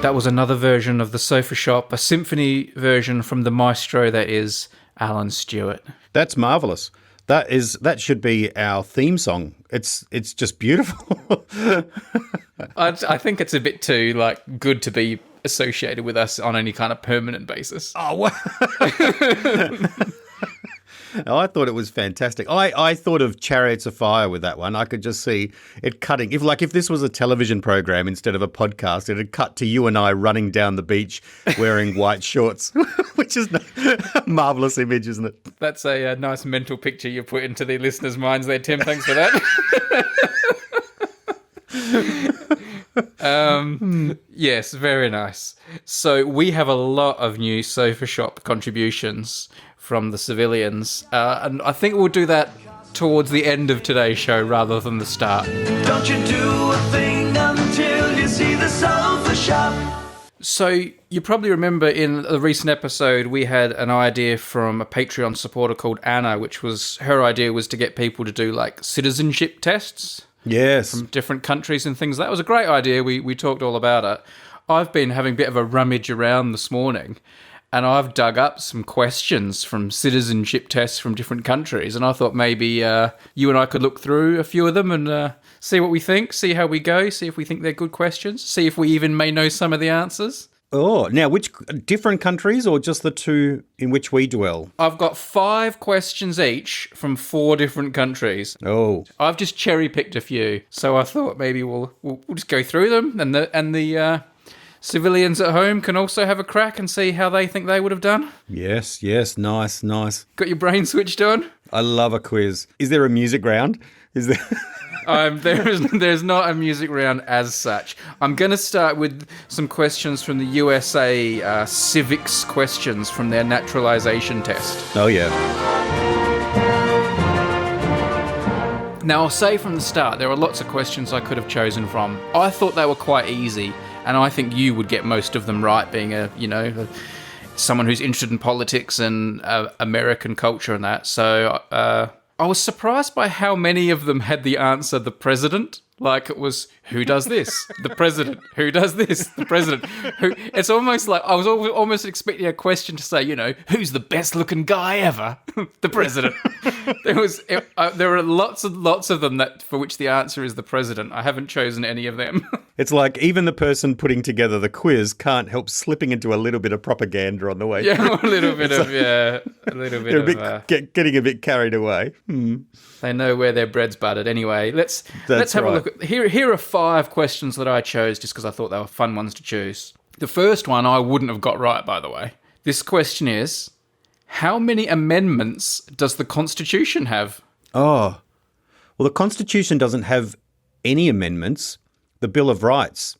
That was another version of the Sofa Shop, a symphony version from the maestro that is Alan Stewart. That's marvellous. That should be our theme song. It's just beautiful. I think it's a bit too good to be associated with us on any kind of permanent basis. Oh, wow. Oh, I thought it was fantastic. I thought of Chariots of Fire with that one. I could just see it cutting. If this was a television program instead of a podcast, it'd cut to you and I running down the beach wearing white shorts, which is a marvellous image, isn't it? That's a nice mental picture you put into the listeners' minds there, Tim. Thanks for that. Yes, very nice. So we have a lot of new Sofa Shop contributions from the civilians, and I think we'll do that towards the end of today's show rather than the start. Don't you do a thing until you see the Sofa Shop. So you probably remember in a recent episode we had an idea from a Patreon supporter called Anna, which was her idea was to get people to do citizenship tests. Yes. From different countries and things. That was a great idea. We talked all about it. I've been having a bit of a rummage around this morning, and I've dug up some questions from citizenship tests from different countries, and I thought maybe you and I could look through a few of them and see what we think, see how we go, see if we think they're good questions, see if we even may know some of the answers. Oh, now which different countries or just the two in which we dwell? I've got 5 questions each from 4 different countries. Oh. I've just cherry-picked a few, so I thought maybe we'll just go through them, and the civilians at home can also have a crack and see how they think they would have done. Yes, nice. Got your brain switched on? I love a quiz. Is there a music round? Is there? There's not a music round as such. I'm going to start with some questions from the USA civics questions from their naturalization test. Oh, yeah. Now, I'll say from the start, there are lots of questions I could have chosen from. I thought they were quite easy, and I think you would get most of them right, being someone who's interested in politics and American culture and that. So I was surprised by how many of them had the answer the president. Like it was, who does this? The president. Who does this? The president. Who? It's almost like I was almost expecting a question to say, who's the best looking guy ever? The president. There are lots of them for which the answer is the president. I haven't chosen any of them. It's like even the person putting together the quiz can't help slipping into a little bit of propaganda on the way. Yeah, through. a little bit of. They're getting a bit carried away. They know where their bread's buttered. Anyway, let's have a look. Here are 5 questions that I chose just because I thought they were fun ones to choose. The first one I wouldn't have got right, by the way. This question is, how many amendments does the Constitution have? Oh, well, the Constitution doesn't have any amendments. The Bill of Rights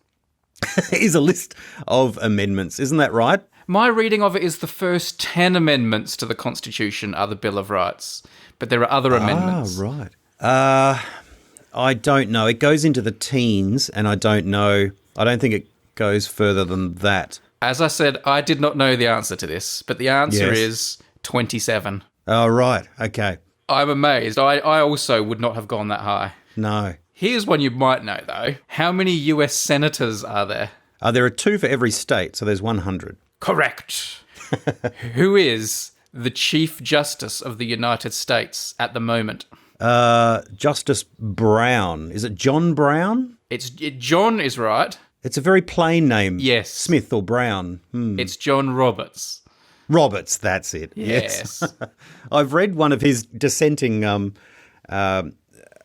is a list of amendments. Isn't that right? My reading of it is the first 10 amendments to the Constitution are the Bill of Rights, but there are other amendments. Ah, right. I don't know. It goes into the teens, and I don't know. I don't think it goes further than that. As I said, I did not know the answer to this, but the answer is 27. Oh, right. Okay. I'm amazed. I also would not have gone that high. No. Here's one you might know, though. How many US senators are there? There are 2 for every state, so there's 100. Correct. Who is the Chief Justice of the United States at the moment? Justice Brown. Is it John Brown? John is right. It's a very plain name. Yes. Smith or Brown. It's John Roberts. Roberts, that's it. Yes. I've read one of his dissenting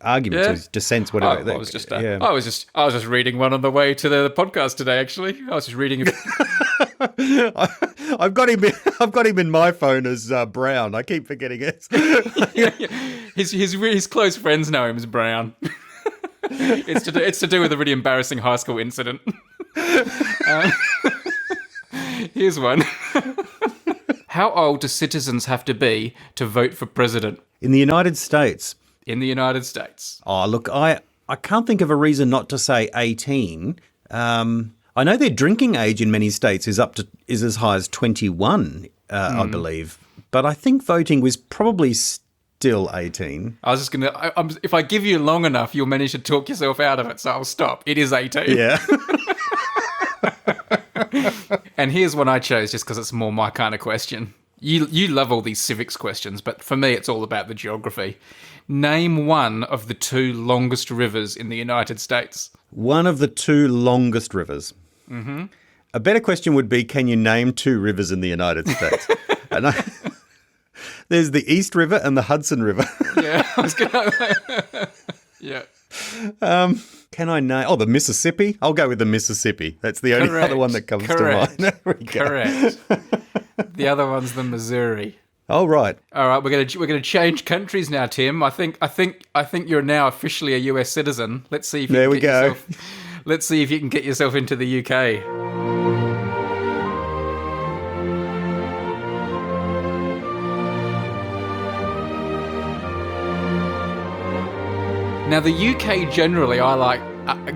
arguments, his dissents, whatever. I was just reading one on the way to the podcast today. Actually, I was just reading. I've got him in my phone as Brown. I keep forgetting it. His close friends know him as Brown. It's to do with a really embarrassing high school incident. Here's one. How old do citizens have to be to vote for president? In the United States. In the United States. Oh, look, I can't think of a reason not to say 18. I know their drinking age in many states is as high as 21, I believe. But I think voting was probably still 18. I was just going to... if I give you long enough, you'll manage to talk yourself out of it, so I'll stop. It is 18. Yeah. And here's one I chose just because it's more my kind of question. You love all these civics questions, but for me, it's all about the geography. Name one of the two longest rivers in the United States. One of the two longest rivers. Mm-hmm. A better question would be, can you name two rivers in the United States? And there's the East River and the Hudson River. Yeah, I was gonna. Yeah. Can I name? Oh, the Mississippi. I'll go with the Mississippi. That's the only other one that comes to mind. There we go. Correct. The other one's the Missouri. Oh, right. All right, we're gonna change countries now, Tim. I think you're now officially a US citizen. Let's see if you There can we get go. yourself, let's see if you can get yourself into the UK. Now, the UK generally, I like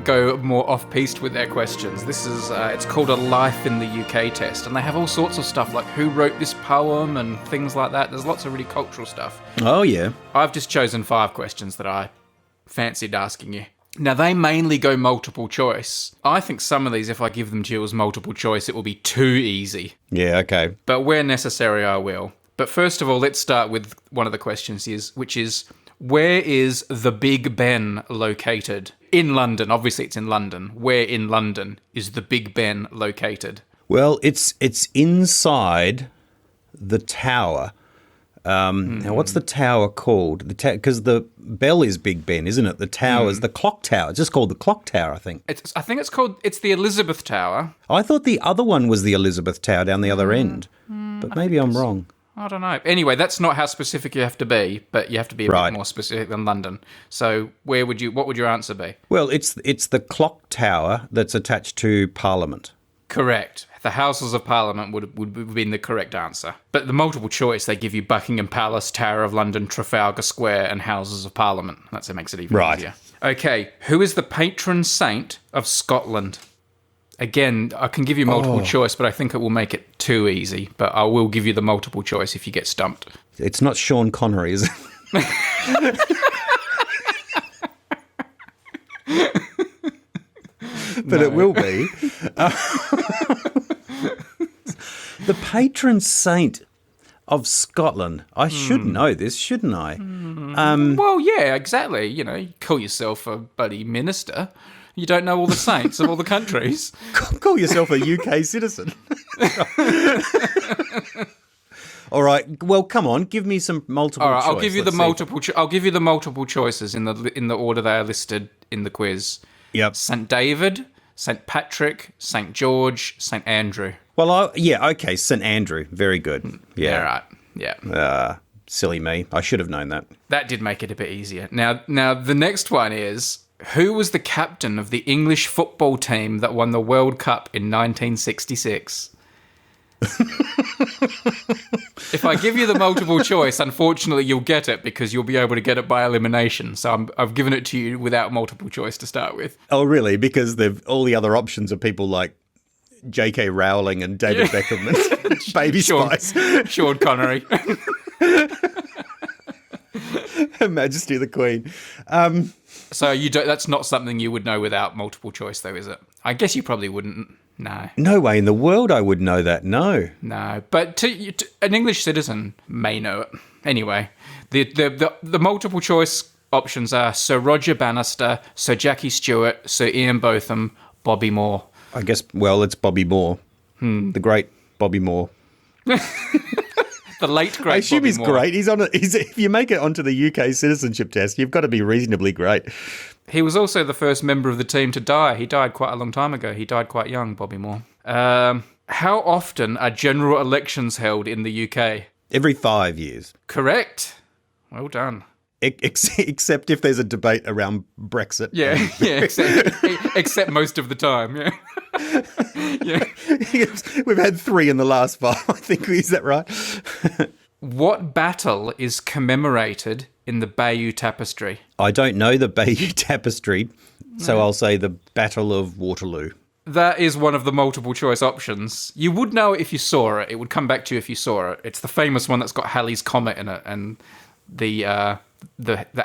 go more off-piste with their questions. This is it's called a Life in the UK test, and they have all sorts of stuff like who wrote this poem and things like that. There's lots of really cultural stuff. Oh, yeah. I've just chosen 5 questions that I fancied asking you. Now, they mainly go multiple choice. I think some of these, if I give them to you as multiple choice, it will be too easy. Yeah, okay. But where necessary, I will. But first of all, let's start with one of the questions, which is, where is the Big Ben located? In London. Obviously, it's in London. Where in London is the Big Ben located? Well, it's inside the tower. Now, what's the tower called? Because the bell is Big Ben, isn't it? The tower is the clock tower. It's just called the clock tower, I think. I think it's the Elizabeth Tower. I thought the other one was the Elizabeth Tower down the other end. But maybe I'm wrong. I don't know. Anyway, that's not how specific you have to be, but you have to be a Right. bit more specific than London. So what would your answer be? Well, it's the clock tower that's attached to Parliament. Correct. The Houses of Parliament would have been the correct answer. But the multiple choice, they give you Buckingham Palace, Tower of London, Trafalgar Square, and Houses of Parliament. That's what makes it even easier. Okay, who is the patron saint of Scotland? Again, I can give you multiple choice, but I think it will make it too easy. But I will give you the multiple choice if you get stumped. It's not Sean Connery, is it? But it will be. The patron saint of Scotland. I should know this, shouldn't I? Well, yeah, exactly. You know, you call yourself a buddy minister. You don't know all the saints of all the countries. Call yourself a UK citizen. All right. Well, come on. Give me some multiple. All right, choice. I'll give you the multiple. I'll give you the multiple choices in the order they are listed in the quiz. Yep. St. David, St. Patrick, St. George, St. Andrew. Well, okay. St. Andrew. Very good. Yeah. All right. Yeah. Silly me. I should have known that. That did make it a bit easier. Now the next one is, who was the captain of the English football team that won the World Cup in 1966? If I give you the multiple choice, unfortunately, you'll get it because you'll be able to get it by elimination. So I've given it to you without multiple choice to start with. Oh, really? Because all the other options are people like J.K. Rowling and David Beckham and Baby Spice. Sean Connery. Her Majesty the Queen. So that's not something you would know without multiple choice, though, is it? I guess you probably wouldn't. No. No way in the world I would know that. No. No. But an English citizen may know it. Anyway, the multiple choice options are Sir Roger Bannister, Sir Jackie Stewart, Sir Ian Botham, Bobby Moore. I guess, well, it's Bobby Moore. The great Bobby Moore. The late great I assume Bobby he's Moore. great. If you make it onto the UK citizenship test, you've got to be reasonably great. He was also the first member of the team to die. He died quite a long time ago. He died quite young, Bobby Moore. How often are general elections held in the UK? Every 5 years. Correct. Well done. Except if there's a debate around Brexit. Yeah, except most of the time, yeah. Yeah. We've had 3 in the last 5, I think. Is that right? What battle is commemorated in the Bayeux Tapestry? I don't know the Bayeux Tapestry, so I'll say the Battle of Waterloo. That is one of the multiple choice options. You would know it if you saw it. It would come back to you if you saw it. It's the famous one that's got Halley's Comet in it and the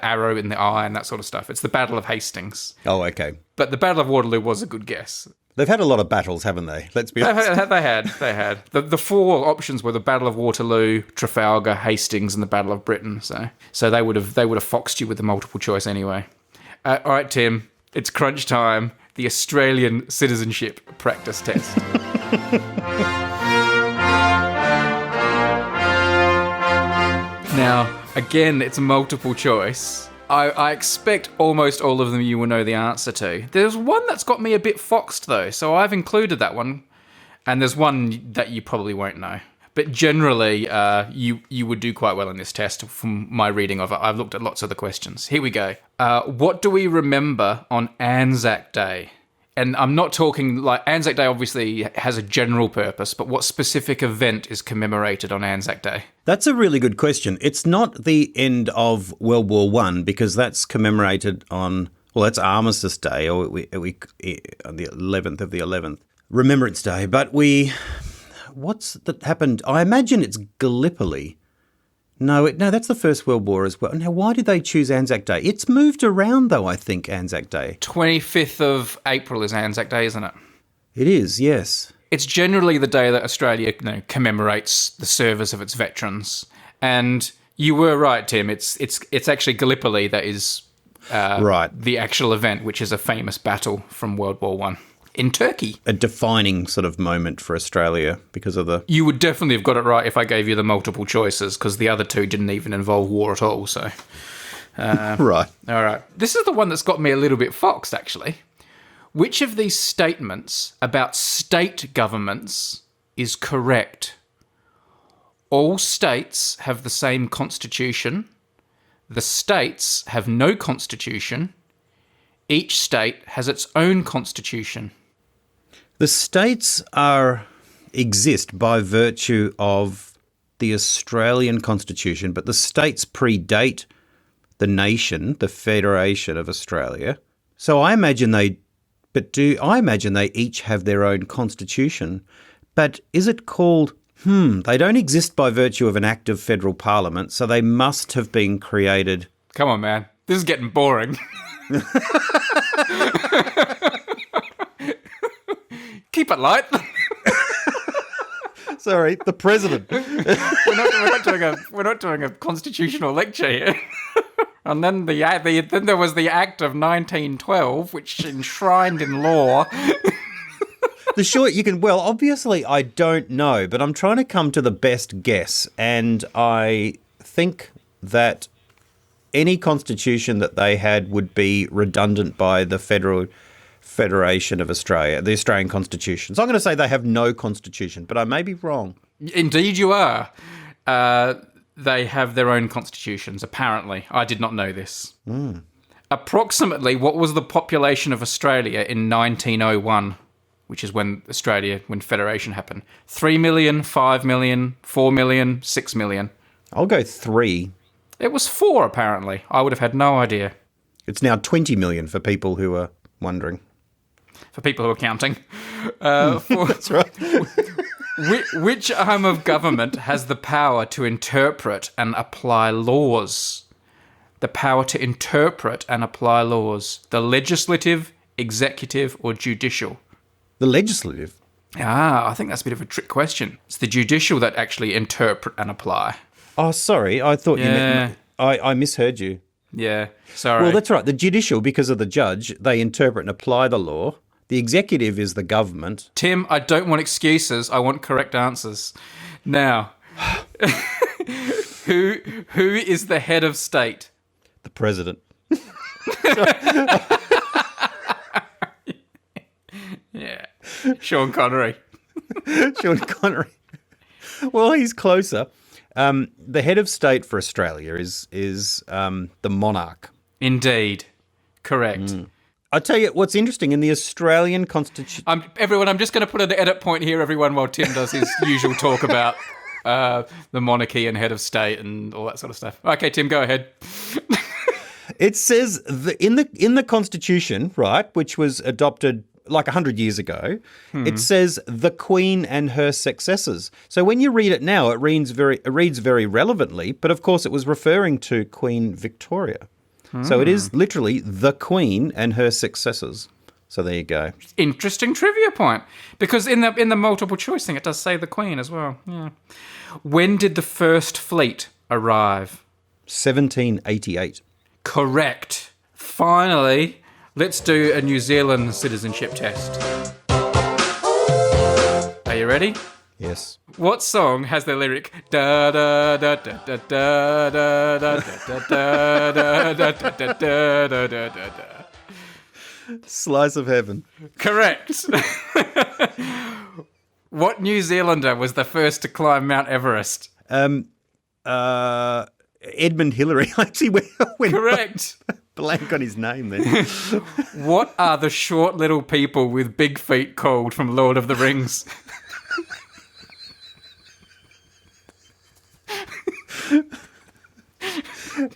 arrow in the eye and that sort of stuff. It's the Battle of Hastings. Oh, okay. But the Battle of Waterloo was a good guess. They've had a lot of battles, haven't they? Let's be honest. They had. The four options were the Battle of Waterloo, Trafalgar, Hastings, and the Battle of Britain. So they would have foxed you with the multiple choice anyway. All right, Tim, it's crunch time. The Australian citizenship practice test. Now, again, it's a multiple choice. I expect almost all of them you will know the answer to. There's one that's got me a bit foxed, though, so I've included that one. And there's one that you probably won't know. But generally, you would do quite well in this test from my reading of it. I've looked at lots of the questions. Here we go. What do we remember on Anzac Day? And I'm not talking like Anzac Day obviously has a general purpose, but what specific event is commemorated on Anzac Day? That's a really good question. It's not the end of World War One because that's commemorated on, well, that's Armistice Day, or we on the 11th of the 11th, Remembrance Day. But what's that happened? I imagine it's Gallipoli. No, that's the First World War as well. Now, why did they choose Anzac Day? It's moved around, though, I think, Anzac Day. 25th of April is Anzac Day, isn't it? It is, yes. It's generally the day that Australia commemorates the service of its veterans. And you were right, Tim. It's actually Gallipoli that is right. The actual event, which is a famous battle from World War One. In Turkey. A defining sort of moment for Australia because of the... You would definitely have got it right if I gave you the multiple choices, because the other two didn't even involve war at all, so... Right. All right. This is the one that's got me a little bit foxed, actually. Which of these statements about state governments is correct? All states have the same constitution. The states have no constitution. Each state has its own constitution. The states exist by virtue of the Australian Constitution, but the states predate the nation, the Federation of Australia. So I imagine they each have their own constitution. But is it called, they don't exist by virtue of an act of federal parliament, so they must have been created. Come on, man. This is getting boring. Keep it light. Sorry, the president. We're not doing a constitutional lecture here. And then then there was the Act of 1912, which enshrined in law. Obviously I don't know, but I'm trying to come to the best guess, and I think that any constitution that they had would be redundant by the Federation of Australia, the Australian Constitution. So I'm going to say they have no constitution, but I may be wrong. Indeed you are. They have their own constitutions, apparently. I did not know this. Approximately, what was the population of Australia in 1901, which is when Federation happened? 3 million, 5 million, 4 million, 6 million? I'll go 3. It was 4, apparently. I would have had no idea. It's now 20 million for people who are wondering. For people who are counting. That's right. Which arm of government has the power to interpret and apply laws? The power to interpret and apply laws. The legislative, executive, or judicial? The legislative. I think that's a bit of a trick question. It's the judicial that actually interpret and apply. Oh, sorry. I thought you meant... I misheard you. Yeah, sorry. Well, that's right. The judicial, because of the judge, they interpret and apply the law. The executive is the government. Tim, I don't want excuses. I want correct answers. Now, who is the head of state? The president. Yeah. Sean Connery. Sean Connery. Well, he's closer. The head of state for Australia is the monarch. Indeed. Correct. I tell you what's interesting in the Australian Constitution. Everyone, I'm just going to put an edit point here, everyone, while Tim does his usual talk about the monarchy and head of state and all that sort of stuff. Okay, Tim, go ahead. It says in the Constitution, right, which was adopted like 100 years ago, it says the Queen and her successors. So when you read it now, it reads very relevantly, but of course it was referring to Queen Victoria. So it is literally the Queen and her successors. So there you go. Interesting trivia point. Because in the multiple choice thing, it does say the Queen as well. Yeah. When did the first fleet arrive? 1788. Correct. Finally, let's do a New Zealand citizenship test. Are you ready? Yes. What song has the lyric da da da da da da da da da da da da da da da da? Slice of heaven. Correct. What New Zealander was the first to climb Mount Everest? Edmund Hillary. I actually went Correct. blank on his name then. What are the short little people with big feet called from Lord of the Rings?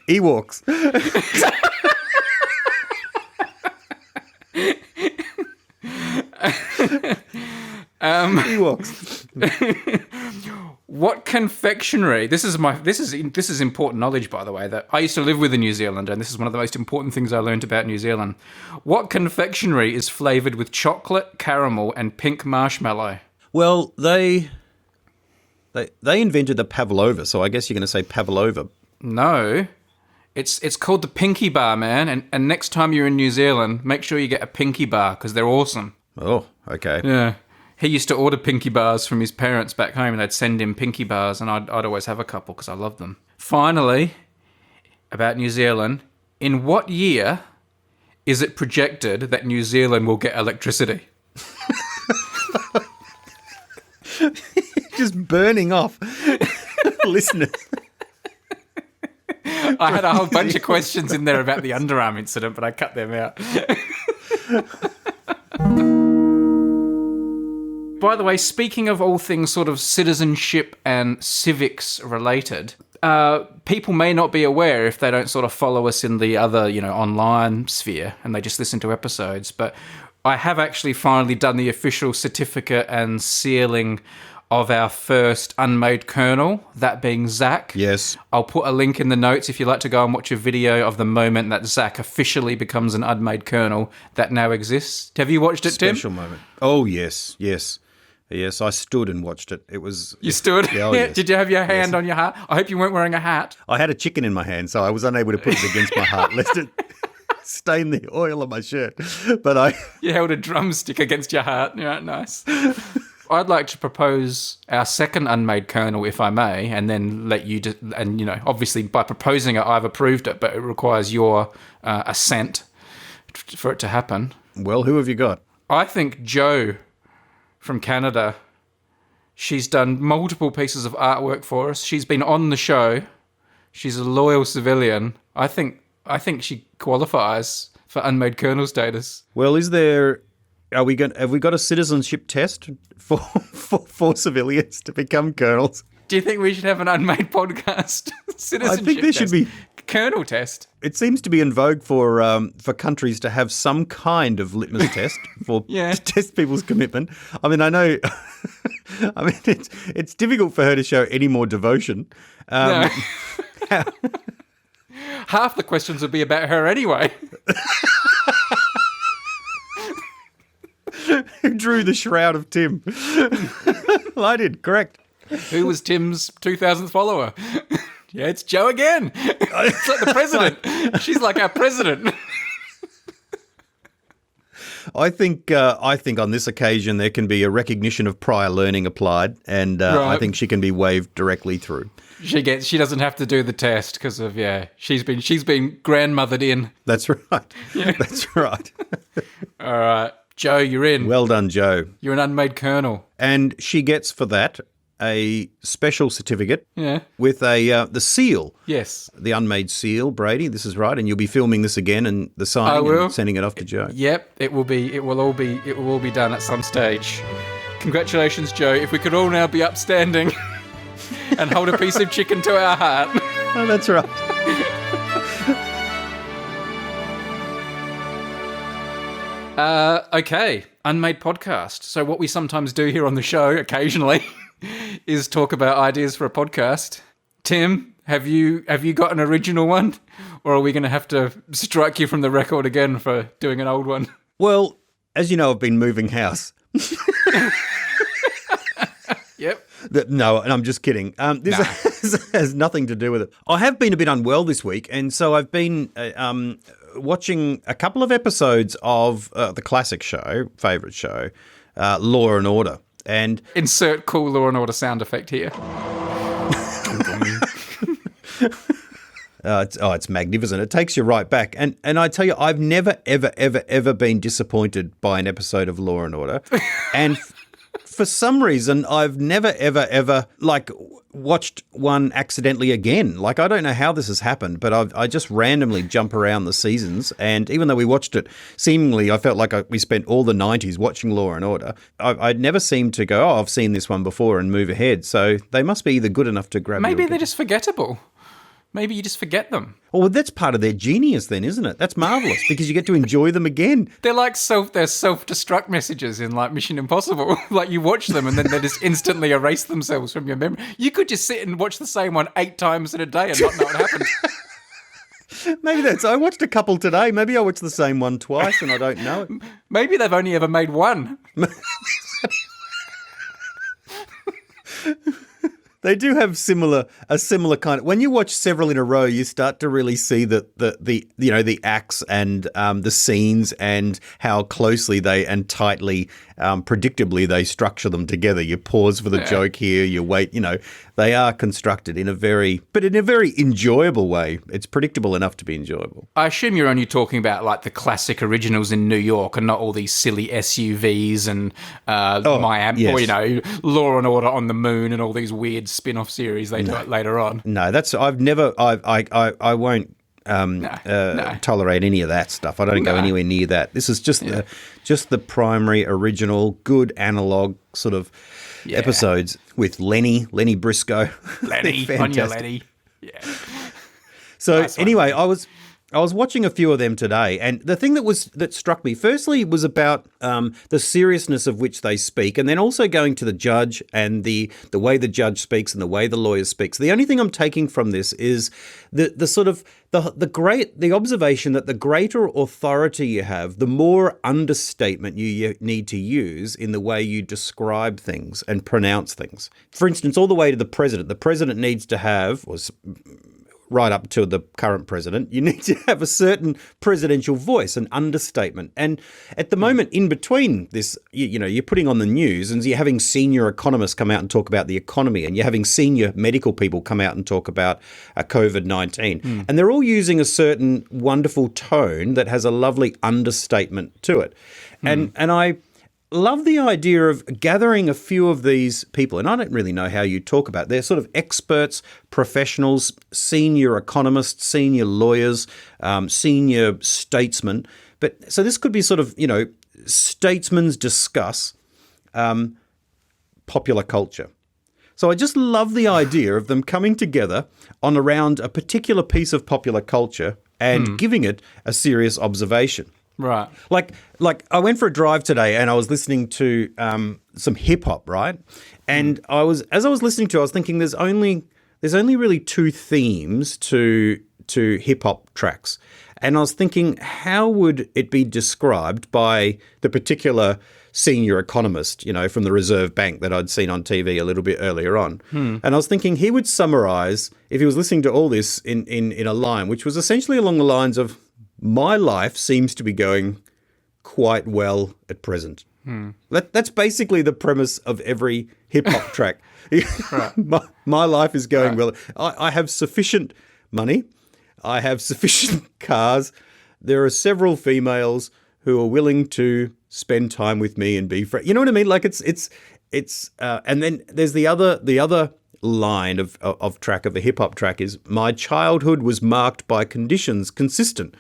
Ewoks. Ewoks. What confectionery? This is important knowledge, by the way. That I used to live with a New Zealander, and this is one of the most important things I learned about New Zealand. What confectionery is flavoured with chocolate, caramel, and pink marshmallow? Well, they invented the pavlova, so I guess you're going to say pavlova. No, it's called the Pinky Bar, man. And next time you're in New Zealand, make sure you get a Pinky Bar because they're awesome. Oh, okay. Yeah. He used to order Pinky Bars from his parents back home, and they'd send him Pinky Bars, and I'd always have a couple because I loved them. Finally, about New Zealand, in what year is it projected that New Zealand will get electricity? Just burning off listeners. I had a whole bunch of questions in there about the underarm incident, but I cut them out. By the way, speaking of all things sort of citizenship and civics related, people may not be aware if they don't sort of follow us in the other, online sphere and they just listen to episodes. But I have actually finally done the official certificate and sealing of our first Unmade Colonel, that being Zach. Yes. I'll put a link in the notes if you'd like to go and watch a video of the moment that Zach officially becomes an Unmade Colonel that now exists. Have you watched it, Tim? Special moment. Oh, yes. Yes, I stood and watched it. It was... You stood? Yeah, oh, yes. Did you have your hand on your heart? I hope you weren't wearing a hat. I had a chicken in my hand, so I was unable to put it against my heart, lest it stain the oil on my shirt. But You held a drumstick against your heart. Yeah, nice. I'd like to propose our second Unmade Colonel, if I may, and then let you... obviously, by proposing it, I've approved it, but it requires your assent for it to happen. Well, who have you got? I think Jo from Canada. She's done multiple pieces of artwork for us. She's been on the show. She's a loyal civilian. I think she qualifies for Unmade Colonel status. Well, have we got a citizenship test for civilians to become colonels? Do you think we should have an Unmade podcast citizenship I think there should be Colonel test. It seems to be in vogue for countries to have some kind of litmus test to test people's commitment. I mean, I know. I mean, it's difficult for her to show any more devotion. No. Half the questions would be about her anyway. Who drew the Shroud of Tim? Well, I did, correct. Who was Tim's 2000th follower? Yeah, it's Jo again. It's like the president. She's like our president. I think on this occasion there can be a recognition of prior learning applied, and right. I think she can be waved directly through. She doesn't have to do the test because of she's been grandmothered in. That's right. Yeah. That's right. All right, Jo, you're in. Well done, Jo. You're an Unmade Colonel, and she gets for that a special certificate. Yeah. With the seal. Yes. The Unmade seal, Brady. This is right, and you'll be filming this again and the signing and sending it off to Jo. Yep, it will all be done at some stage. Congratulations, Jo. If we could all now be upstanding and hold a piece of chicken to our heart. Oh, that's right. Okay, Unmade podcast. So what we sometimes do here on the show occasionally is talk about ideas for a podcast. Tim, have you got an original one, or are we going to have to strike you from the record again for doing an old one? Well, as you know, I've been moving house. Yep. No, and I'm just kidding. This has nothing to do with it. I have been a bit unwell this week, and so I've been watching a couple of episodes of the classic show, favourite show, Law and Order. And Insert cool Law and Order sound effect here. It's magnificent. It takes you right back. And I tell you, I've never, ever, ever, ever been disappointed by an episode of Law and Order. And for some reason, I've never, ever, ever, watched one accidentally again. Like, I don't know how this has happened, but I just randomly jump around the seasons. And even though we watched it, seemingly, I felt like we spent all the 90s watching Law and Order. I'd never seemed to go, I've seen this one before and move ahead. So they must be either good enough to grab Maybe you. they're just forgettable. Maybe you just forget them. Oh, well, that's part of their genius then, isn't it? That's marvellous because you get to enjoy them again. They're like self-destruct messages in like Mission Impossible. Like you watch them and then they just instantly erase themselves from your memory. You could just sit and watch the same one 8 times in a day and not know what happened. Maybe I watched a couple today. Maybe I watched the same one twice and I don't know it. Maybe they've only ever made one. They do have a similar kind of. When you watch several in a row, you start to really see the acts and the scenes and how closely and tightly, predictably they structure them together. You pause for the joke here, you wait. They are constructed in a very enjoyable way. It's predictable enough to be enjoyable. I assume you're only talking about like the classic originals in New York and not all these silly SUVs and Miami, yes. or Law and Order on the Moon and all these weird spin-off series they do it later on. No, I won't tolerate any of that stuff. I don't go anywhere near that. This is just the primary original good analog sort of episodes with Lenny Briscoe. Lenny, on your Lenny. Yeah. So anyway, I was watching a few of them today, and the thing that struck me firstly was about the seriousness of which they speak, and then also going to the judge and the way the judge speaks and the way the lawyer speaks. The only thing I'm taking from this is the observation that the greater authority you have, the more understatement you need to use in the way you describe things and pronounce things. For instance, all the way to the president. The president needs to have, right up to the current president, you need to have a certain presidential voice, an understatement. And at the moment, in between this, you're putting on the news and you're having senior economists come out and talk about the economy, and you're having senior medical people come out and talk about COVID-19. And they're all using a certain wonderful tone that has a lovely understatement to it. And I love the idea of gathering a few of these people, and I don't really know how you talk about it. They're sort of experts, professionals, senior economists, senior lawyers, senior statesmen. But so this could be sort of, statesmen discuss popular culture. So I just love the idea of them coming together around a particular piece of popular culture and giving it a serious observation. Right. Like I went for a drive today and I was listening to some hip hop, right? And as I was listening to it, I was thinking there's only really 2 themes to hip hop tracks. And I was thinking, how would it be described by the particular senior economist, from the Reserve Bank that I'd seen on TV a little bit earlier on? And I was thinking he would summarize, if he was listening to all this in a line, which was essentially along the lines of, my life seems to be going quite well at present. That's basically the premise of every hip-hop track. My life is going well. I have sufficient money. I have sufficient cars. There are several females who are willing to spend time with me and be friends. You know what I mean? Like it's and then there's the other line of track of a hip-hop track is, my childhood was marked by conditions consistent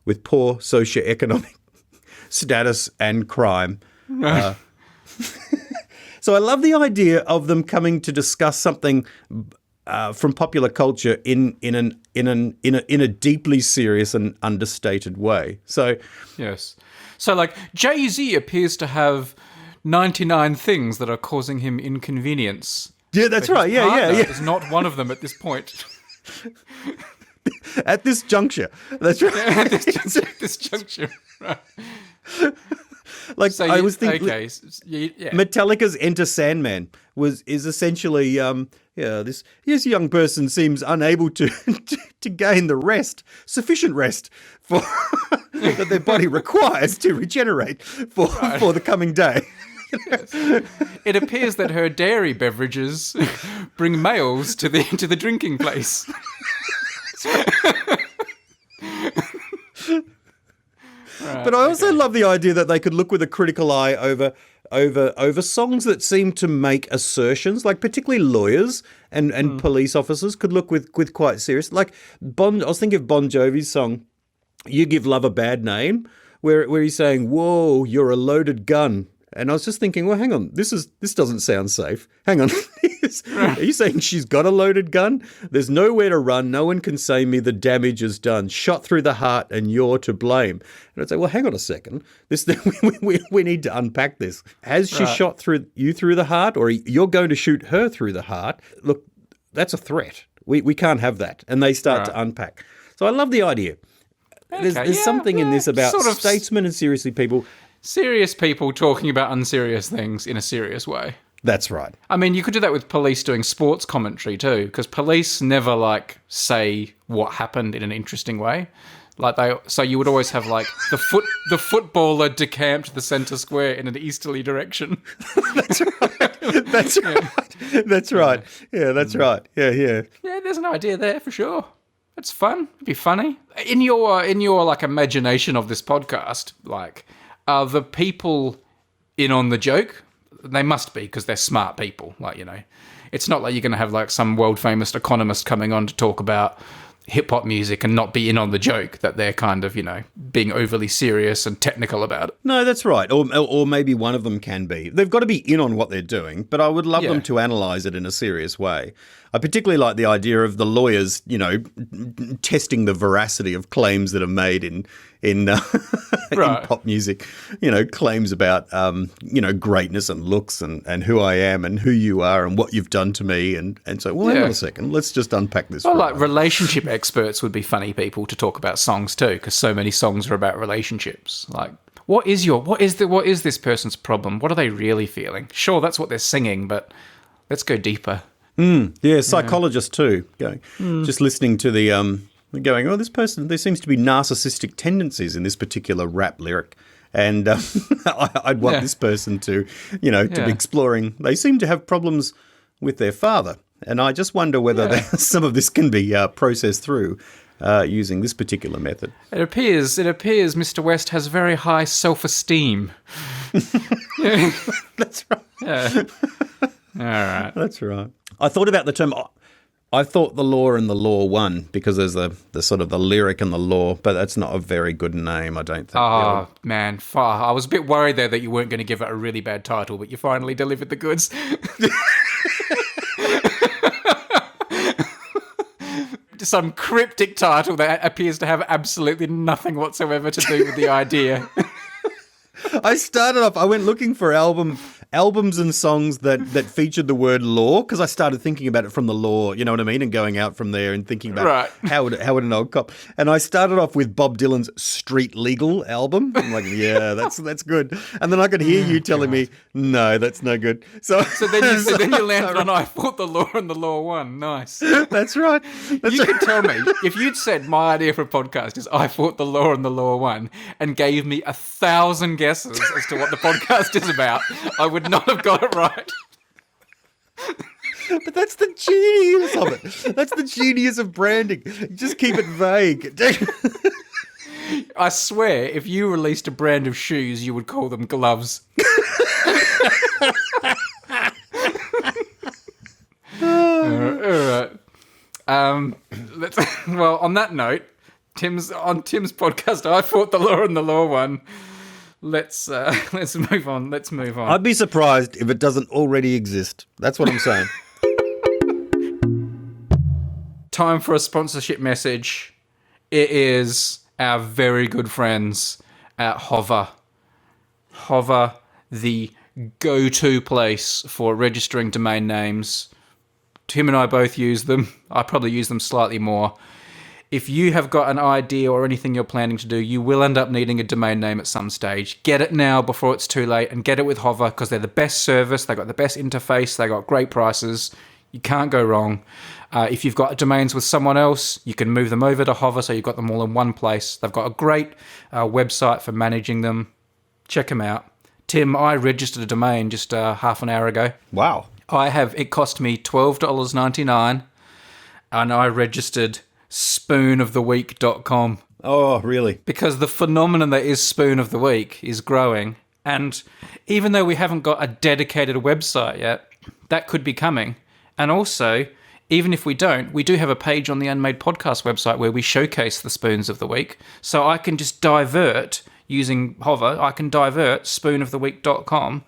with poor socioeconomic status and crime. So I love the idea of them coming to discuss something from popular culture in a deeply serious and understated way. So yes, so like Jay-Z appears to have 99 things that are causing him inconvenience. Yeah, that's right. Yeah. Is not one of them at this point. At this juncture. That's right. At this juncture. Right. Like So I was thinking, okay, yeah. Metallica's Enter Sandman is essentially this young person seems unable to to gain the sufficient rest for that their body requires to regenerate for the coming day. It appears that her dairy beverages bring males to the drinking place. But I also love the idea that they could look with a critical eye over songs that seem to make assertions, like particularly lawyers and police officers could look with quite serious. Like I was thinking of Bon Jovi's song, "You Give Love a Bad Name," where he's saying, "Whoa, you're a loaded gun." And I was just thinking, well, hang on, this doesn't sound safe. Hang on. Are you saying she's got a loaded gun? There's nowhere to run. No one can save me. The damage is done. Shot through the heart and you're to blame. And I'd say, well, hang on a second. We need to unpack this. Has she shot through the heart, or you're going to shoot her through the heart? Look, that's a threat. We can't have that. And they start to unpack. So I love the idea. There's something in this about sort of statesmen and serious people talking about unserious things in a serious way. That's right. I mean, you could do that with police doing sports commentary too, because police never say what happened in an interesting way. So you would always have the footballer decamped the centre square in an easterly direction. That's right. That's right. That's right. Yeah, that's right. Yeah. Yeah, there's an idea there for sure. It's fun. It'd be funny. In your imagination of this podcast, are the people in on the joke? They must be, because they're smart people. It's not like you're going to have some world famous economist coming on to talk about hip hop music and not be in on the joke that they're kind of, being overly serious and technical about it. No, that's right. Or maybe one of them can be. They've got to be in on what they're doing, but I would love them to analyse it in a serious way. I particularly like the idea of the lawyers, testing the veracity of claims that are made in pop music, claims about, greatness and looks and who I am and who you are and what you've done to me. And so, hang on a second, let's just unpack this. Well, relationship experts would be funny people to talk about songs too, because so many songs are about relationships. What is this person's problem? What are they really feeling? Sure, that's what they're singing, but let's go deeper. Psychologists too, just listening to the going, oh, this person, there seems to be narcissistic tendencies in this particular rap lyric. And I'd want this person to be exploring. They seem to have problems with their father. And I just wonder whether some of this can be processed through using this particular method. It appears Mr. West has very high self-esteem. That's right. Yeah. All right. That's right. I thought about the term. I thought the law and the law won, because there's the sort of the lyric and the law, but that's not a very good name, I don't think. Oh, man. I was a bit worried there that you weren't going to give it a really bad title, but you finally delivered the goods. Some cryptic title that appears to have absolutely nothing whatsoever to do with the idea. I went looking for albums and songs that featured the word law, because I started thinking about it from the law, you know what I mean, and going out from there and thinking about how would an old cop. And I started off with Bob Dylan's Street Legal album. I'm like, yeah, that's good. And then I could hear you telling me, no, that's no good. So then you landed on I Fought the Law and the Law Won. Nice. That's right. You could tell me, if you'd said my idea for a podcast is I Fought the Law and the Law Won, and gave me 1,000 guesses as to what the podcast is about, I would not have got it right. But that's the genius of it. That's the genius of branding. Just keep it vague. I swear, if you released a brand of shoes, you would call them gloves. All right. Well, on that note, Tim's podcast, I Fought the Law and the Law Won. Let's move on. I'd be surprised if it doesn't already exist. That's what I'm saying. Time for a sponsorship message. It is our very good friends at Hover. Hover, the go-to place for registering domain names. Tim and I both use them. I probably use them slightly more. if you have got an idea or anything you're planning to do, you will end up needing a domain name at some stage. Get it now before it's too late, and get it with Hover, because they're the best service. They've got the best interface. They've got great prices. You can't go wrong. If you've got domains with someone else, you can move them over to Hover, so you've got them all in one place. They've got a great website for managing them. Check them out. Tim, I registered a domain just half an hour ago. Wow. It cost me $12.99, and I registered spoonoftheweek.com. Oh, really? Because the phenomenon that is Spoon of the Week is growing. And even though we haven't got a dedicated website yet, that could be coming. And also, even if we don't, we do have a page on the Unmade Podcast website where we showcase the Spoons of the Week. So I can just divert, using Hover, I can divert spoonoftheweek.com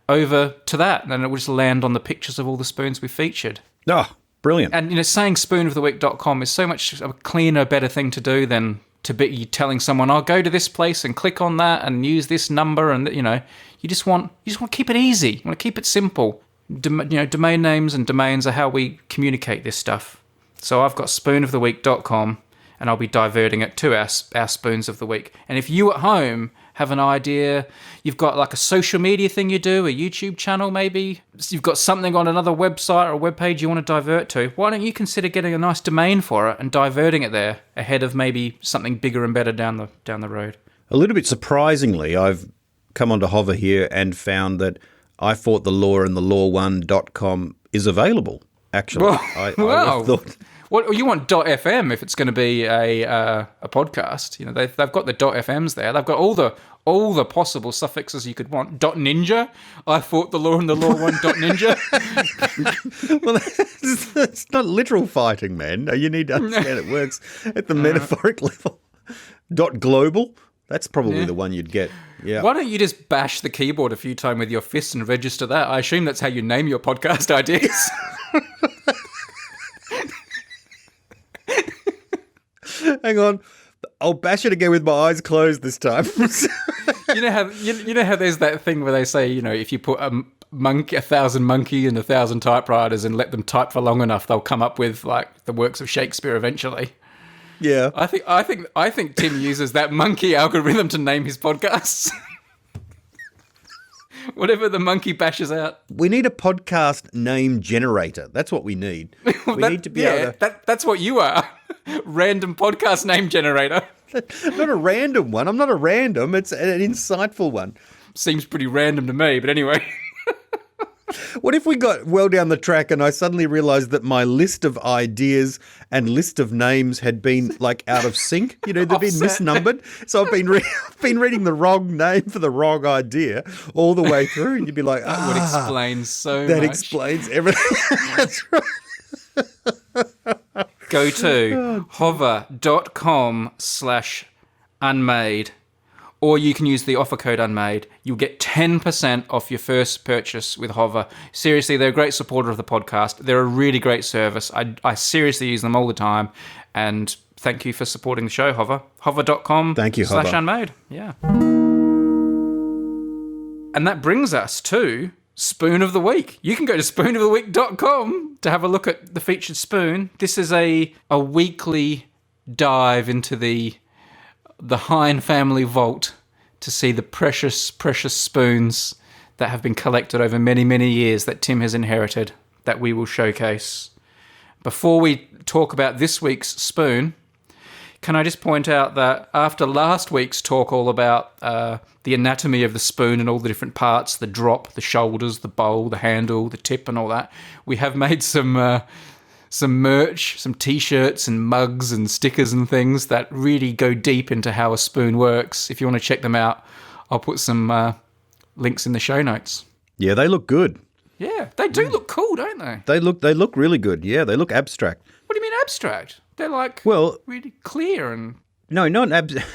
over to that, and then it will just land on the pictures of all the spoons we featured. Oh, brilliant. And, saying spoonoftheweek.com is so much a cleaner, better thing to do than to be telling someone, "I'll go to this place and click on that and use this number," and you just want to keep it easy. You want to keep it simple. Domain names and domains are how we communicate this stuff. So I've got spoonoftheweek.com, and I'll be diverting it to our Spoons of the Week. And if you at home have an idea, you've got like a social media thing you do, a YouTube channel maybe, you've got something on another website or a web page you want to divert to, why don't you consider getting a nice domain for it and diverting it there ahead of maybe something bigger and better down the road? A little bit surprisingly, I've come onto Hover here and found that I Fought the Law and the Law1.com is available, actually. Wow. I thought... Well, you want .fm if it's going to be a podcast. They've got the .fms there. They've got all the possible suffixes you could want. .ninja. I Fought the Law and the Law1.ninja. Well, it's not literal fighting, man. You need to understand it works at the metaphoric level. .global. That's probably the one you'd get. Yeah. Why don't you just bash the keyboard a few times with your fists and register that? I assume that's how you name your podcast ideas. Hang on. I'll bash it again with my eyes closed this time. You know how there's that thing where they say, if you put 1,000 monkey and 1,000 typewriters and let them type for long enough, they'll come up with like the works of Shakespeare eventually. Yeah. I think Tim uses that monkey algorithm to name his podcasts. Whatever the monkey bashes out. We need a podcast name generator. That's what we need. We need to be able to... That's what you are. Random podcast name generator. Not a random one. I'm not a random. It's an insightful one. Seems pretty random to me, but anyway. What if we got well down the track and I suddenly realised that my list of ideas and list of names had been like out of sync? They've been misnumbered. So I've been reading the wrong name for the wrong idea all the way through, and you'd be like, that would explain so much. That explains everything. That's right. Go to hover.com/unmade, or you can use the offer code unmade. You'll get 10% off your first purchase with Hover. Seriously, they're a great supporter of the podcast. They're a really great service. I seriously use them all the time. And thank you for supporting the show, Hover. Hover.com. Thank you, Hover. /unmade. Yeah. And that brings us to Spoon of the Week. You can go to spoonoftheweek.com to have a look at the featured spoon. This is a weekly dive into the Hine family vault to see the precious, precious spoons that have been collected over many, many years that Tim has inherited that we will showcase. Before we talk about this week's spoon, can I just point out that after last week's talk all about the anatomy of the spoon and all the different parts, the drop, the shoulders, the bowl, the handle, the tip and all that, we have made some merch, some T-shirts and mugs and stickers and things that really go deep into how a spoon works. If you want to check them out, I'll put some links in the show notes. Yeah, they look good. Yeah, they do look cool, don't they? They look really good. Yeah, they look abstract. What do you mean abstract? They're like really clear and... No, not abstract.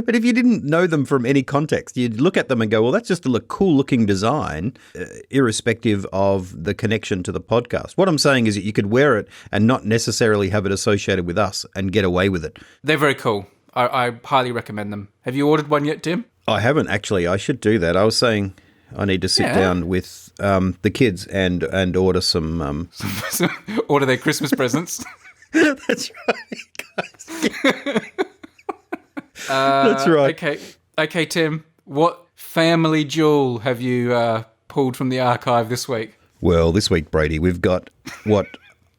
But if you didn't know them from any context, you'd look at them and go, well, that's just a cool-looking design, irrespective of the connection to the podcast. What I'm saying is that you could wear it and not necessarily have it associated with us and get away with it. They're very cool. I highly recommend them. Have you ordered one yet, Tim? I haven't, actually. I should do that. I was saying I need to sit down with the kids and order some... order their Christmas presents. That's right, guys. That's right. Okay, Tim. What family jewel have you pulled from the archive this week? Well, this week, Brady, we've got what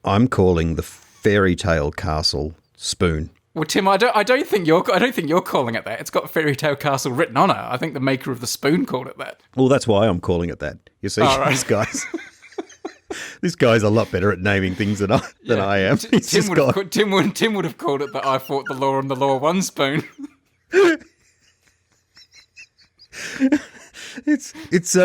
I'm calling the fairy tale castle spoon. Well, Tim, I don't think you're calling it that. It's got Fairy Tale Castle written on it. I think the maker of the spoon called it that. Well, that's why I'm calling it that. You see, right. This guy's a lot better at naming things than I am. Tim would have called it that. I fought the law and the law won spoon. It's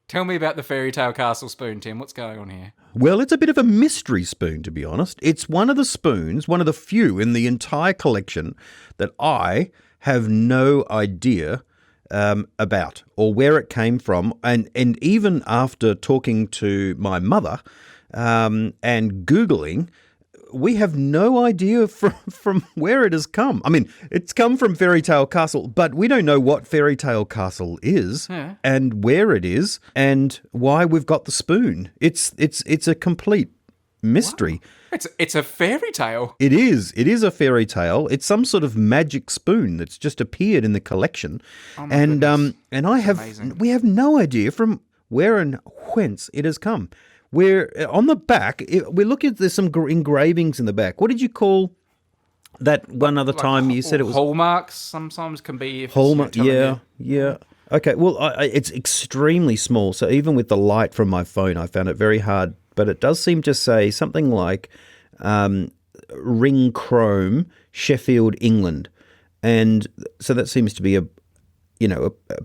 Tell me about the Fairy Tale Castle spoon, Tim. What's going on here? Well, it's a bit of a mystery spoon, to be honest. It's one of the spoons, one of the few in the entire collection that I have no idea about or where it came from. And even after talking to my mother and Googling, we have no idea from where it has come. I mean, it's come from Fairy Tale Castle, but we don't know what Fairy Tale Castle is and where it is and why we've got the spoon. It's a complete mystery. Wow. It's a fairy tale. It is. It is a fairy tale. It's some sort of magic spoon that's just appeared in the collection. Oh my goodness. And Amazing. we have no idea from where and whence it has come. We're on the back. We look at there's some engravings in the back. What did you call that one other time? You said it was hallmarks. Sometimes can be hallmark. Yeah. Okay. Well, it's extremely small. So even with the light from my phone, I found it very hard. But it does seem to say something like ring chrome, Sheffield, England, and so that seems to be a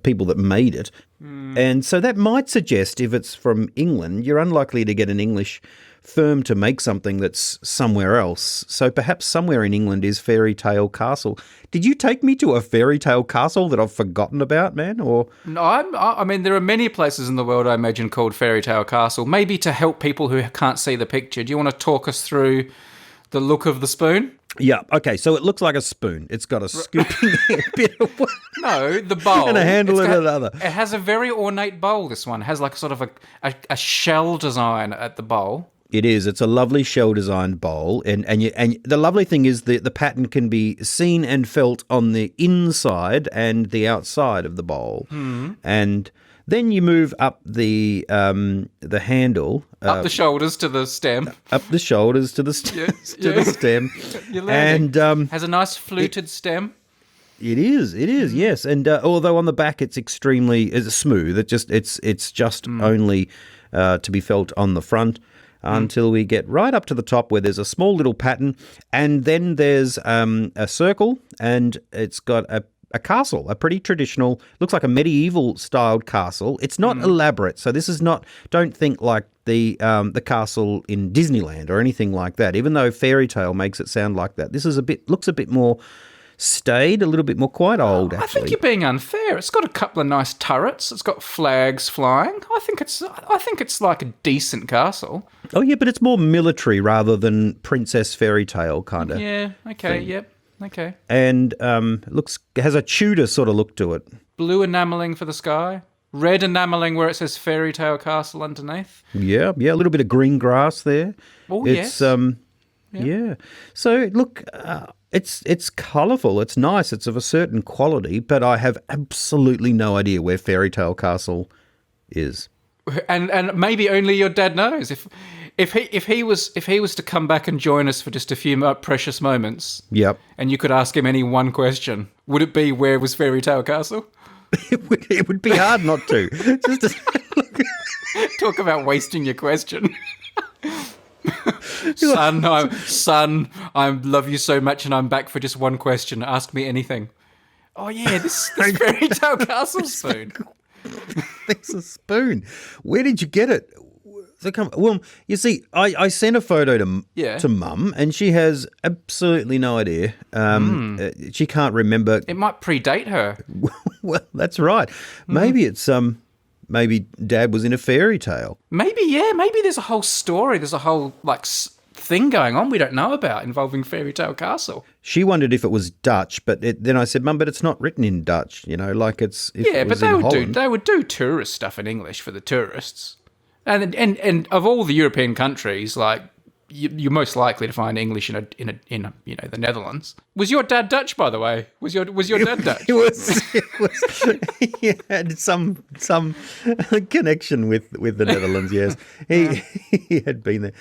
people that made it. And so that might suggest if it's from England, you're unlikely to get an English firm to make something that's somewhere else. So perhaps somewhere in England is Fairy Tale Castle. Did you take me to a fairy tale castle that I've forgotten about, man? Or no, I mean, there are many places in the world, I imagine, called Fairy Tale Castle. Maybe to help people who can't see the picture, do you want to talk us through the look of the spoon? Yeah, okay, so it looks like a spoon. It's got a scooping bit of one. No, the bowl. And a handle and another. It has a very ornate bowl, this one. It has like sort of a shell design at the bowl. It is. It's a lovely shell-designed bowl, and the lovely thing is the pattern can be seen and felt on the inside and the outside of the bowl. And then you move up the handle, up the shoulders to the stem, up the shoulders to the the stem, and has a nice fluted stem. It is, yes. And although on the back it's smooth, it's just only to be felt on the front. Until we get right up to the top where there's a small little pattern, and then there's a circle, and it's got a castle, a pretty traditional, looks like a medieval styled castle. It's not elaborate, so this is not, don't think like the castle in Disneyland or anything like that, even though fairy tale makes it sound like that. This is looks a bit more staid, a little bit more quite old, actually. I think you're being unfair. It's got a couple of nice turrets. It's got flags flying. I think it's like a decent castle. Oh yeah, but it's more military rather than princess fairy tale kind of. Yeah. Okay. Thing. Yep. Okay. And has a Tudor sort of look to it. Blue enamelling for the sky. Red enamelling where it says Fairy Tale Castle underneath. Yeah. A little bit of green grass there. Oh yes. Yeah. So look. It's colourful, it's nice, it's of a certain quality, but I have absolutely no idea where Fairy Tale Castle is. And maybe only your dad knows. If he was to come back and join us for just a few precious moments. Yep. And you could ask him any one question, would it be where was Fairy Tale Castle? It would be hard not to. Talk about wasting your question. Son, I love you so much and I'm back for just one question. Ask me anything. Oh yeah, this Fairy Tale Castle spoon. It's a spoon. Where did you get it? Well, you see, I sent a photo to Mum and she has absolutely no idea. She can't remember. It might predate her. Well, that's right. Maybe it's maybe Dad was in a fairy tale. Maybe there's a whole story. There's a whole thing going on we don't know about involving Fairy Tale Castle. She wondered if it was Dutch, but then I said, Mum, but it's not written in Dutch, like it's but they would do tourist stuff in English for the tourists. And of all the European countries, you're most likely to find English in the Netherlands. Was your dad Dutch, by the way? Was your dad Dutch? It was. He had some connection with the Netherlands. Yes, he had been there.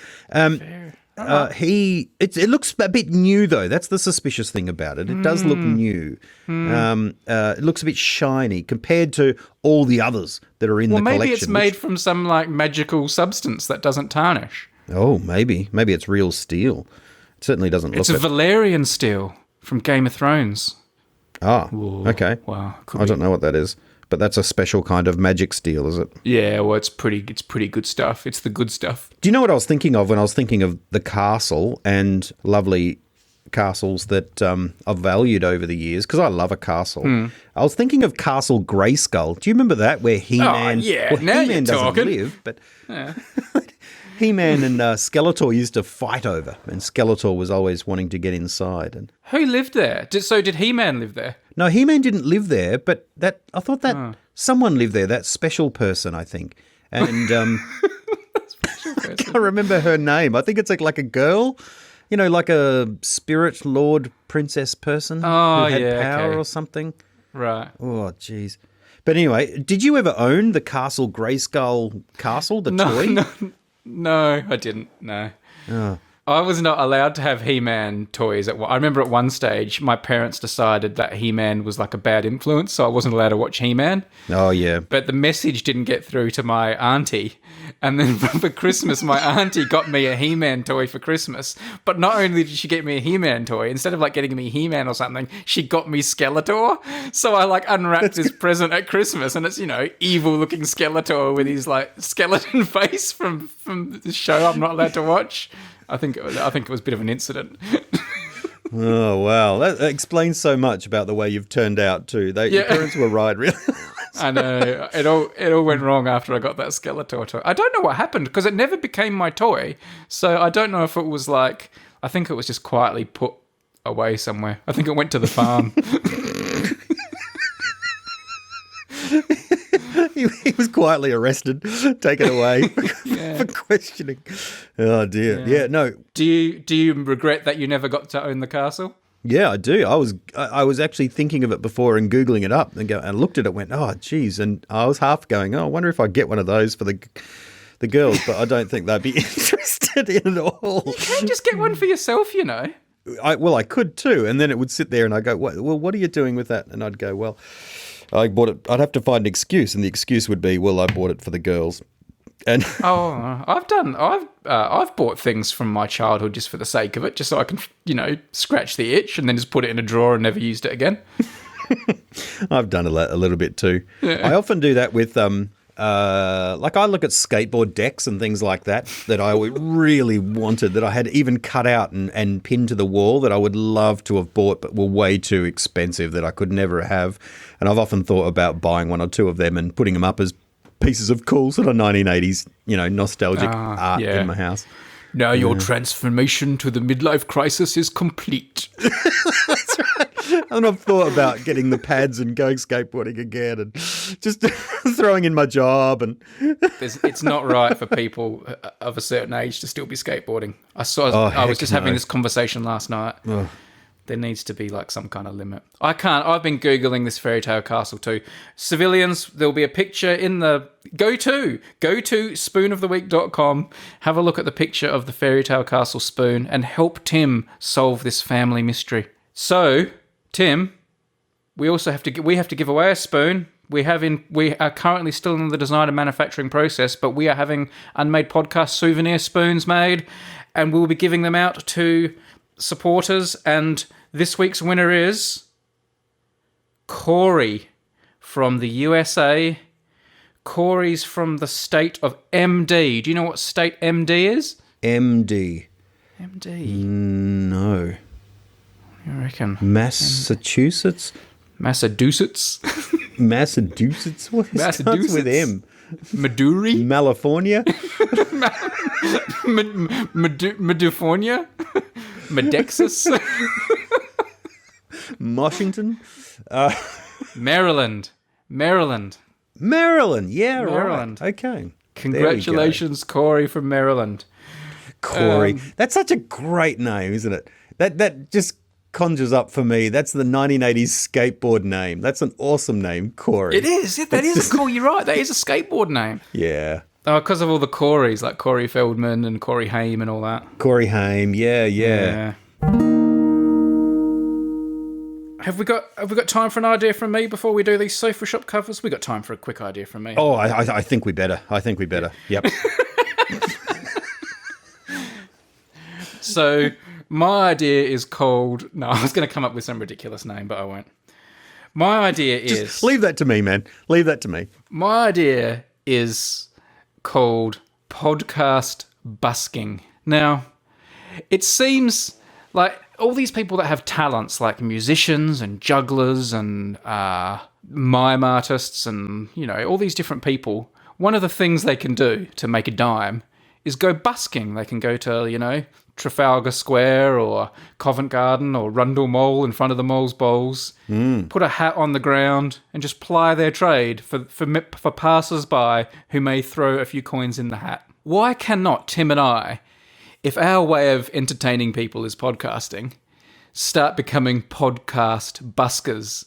It looks a bit new though. That's the suspicious thing about it. It does look new. It looks a bit shiny compared to all the others that are in the collection. Maybe it's made from some like magical substance that doesn't tarnish. Oh, maybe it's real steel. It certainly doesn't look. It's a Valerian steel from Game of Thrones. Ah, Whoa. okay. Wow, I don't know what that is, but that's a special kind of magic steel, is it? Yeah, well, it's pretty good stuff. It's the good stuff. Do you know what I was thinking of when I was thinking of the castle and lovely castles that I've valued over the years? Because I love a castle. I was thinking of Castle Grayskull. Do you remember that, where He-Man? Oh, yeah. Well, Now He-Man you're doesn't talking. live, but He-Man and Skeletor used to fight over, and Skeletor was always wanting to get inside. And Who lived there? Did He-Man live there? no, He-Man didn't live there, but I thought that someone lived there. That special person, I think, and I can't remember her name. I think it's like a girl, like a spirit lord princess person who had power or something. Right. Oh, jeez. But anyway, did you ever own the Castle Grayskull castle, the toy? No, I didn't. No. I was not allowed to have He-Man toys. I remember at one stage, my parents decided that He-Man was like a bad influence, so I wasn't allowed to watch He-Man. Oh, yeah. But the message didn't get through to my auntie. And then for Christmas, my auntie got me a He-Man toy for Christmas. But not only did she get me a He-Man toy, instead of like getting me He-Man or something, she got me Skeletor. So I like unwrapped this present at Christmas, and it's, evil-looking Skeletor with his like skeleton face from the show I'm not allowed to watch. I think it was a bit of an incident. Oh, wow. That explains so much about the way you've turned out, too. Your parents were right, really. I know. It all went wrong after I got that Skeletor toy. I don't know what happened, because it never became my toy. So I don't know if it was like... I think it was just quietly put away somewhere. I think it went to the farm. He was quietly arrested, taken away for questioning. Oh, dear. Yeah, no. Do you regret that you never got to own the castle? Yeah, I do. I was actually thinking of it before and Googling it up and looked at it and went, oh, geez. And I was half going, I wonder if I get one of those for the girls, but I don't think they'd be interested in it all. You can just get one for yourself, I could too. And then it would sit there and I'd go, what are you doing with that? And I'd go, well, I bought it. I'd have to find an excuse. And the excuse would be, well, I bought it for the girls. And I've bought things from my childhood just for the sake of it, just so I can, scratch the itch and then just put it in a drawer and never used it again. I've done a little bit too. Yeah. I often do that with, I look at skateboard decks and things like that I really wanted, that I had even cut out and pinned to the wall, that I would love to have bought, but were way too expensive, that I could never have. And I've often thought about buying one or two of them and putting them up as pieces of cool sort of 1980s, nostalgic art in my house. Now your transformation to the midlife crisis is complete. That's right. And I've thought about getting the pads and going skateboarding again and just throwing in my job. And it's not right for people of a certain age to still be skateboarding. I was just having this conversation last night. Oh. There needs to be like some kind of limit. I've been Googling this fairy tale castle too. Civilians, there'll be a picture in the... Go to spoonoftheweek.com. Have a look at the picture of the fairy tale castle spoon and help Tim solve this family mystery. So, Tim, we have to give away a spoon. We are currently still in the design and manufacturing process, but we are having Unmade Podcast souvenir spoons made, and we'll be giving them out to supporters, and this week's winner is Corey from the USA. Corey's from the state of MD. Do you know what state MD is? MD. No. What do you reckon? Massachusetts? Massachusetts? Massachusetts? What starts with M? Maduri? California? Medufornia? Medexus? Washington? Maryland. Maryland, yeah, Maryland. right. Okay. Congratulations, Corey from Maryland. Corey. That's such a great name, isn't it? That just conjures up for me. That's the 1980s skateboard name. That's an awesome name, Corey. It is. That is cool. You're right. That is a skateboard name. Yeah. Oh, because of all the Coreys, like Corey Feldman and Corey Haim and all that. Corey Haim. Yeah. Have we got time for an idea from me before we do these sofa shop covers? We got time for a quick idea from me. Oh, I think we better. Yep. So my idea is called... No, I was going to come up with some ridiculous name, but I won't. My idea is... Leave that to me, man. Leave that to me. My idea is called Podcast Busking. Now, it seems like all these people that have talents, like musicians and jugglers and mime artists and, all these different people, one of the things they can do to make a dime is go busking. They can go to, Trafalgar Square or Covent Garden or Rundle Mall in front of the Mole's Bowls, put a hat on the ground and just ply their trade for passers-by who may throw a few coins in the hat. Why cannot Tim and I, if our way of entertaining people is podcasting, start becoming podcast buskers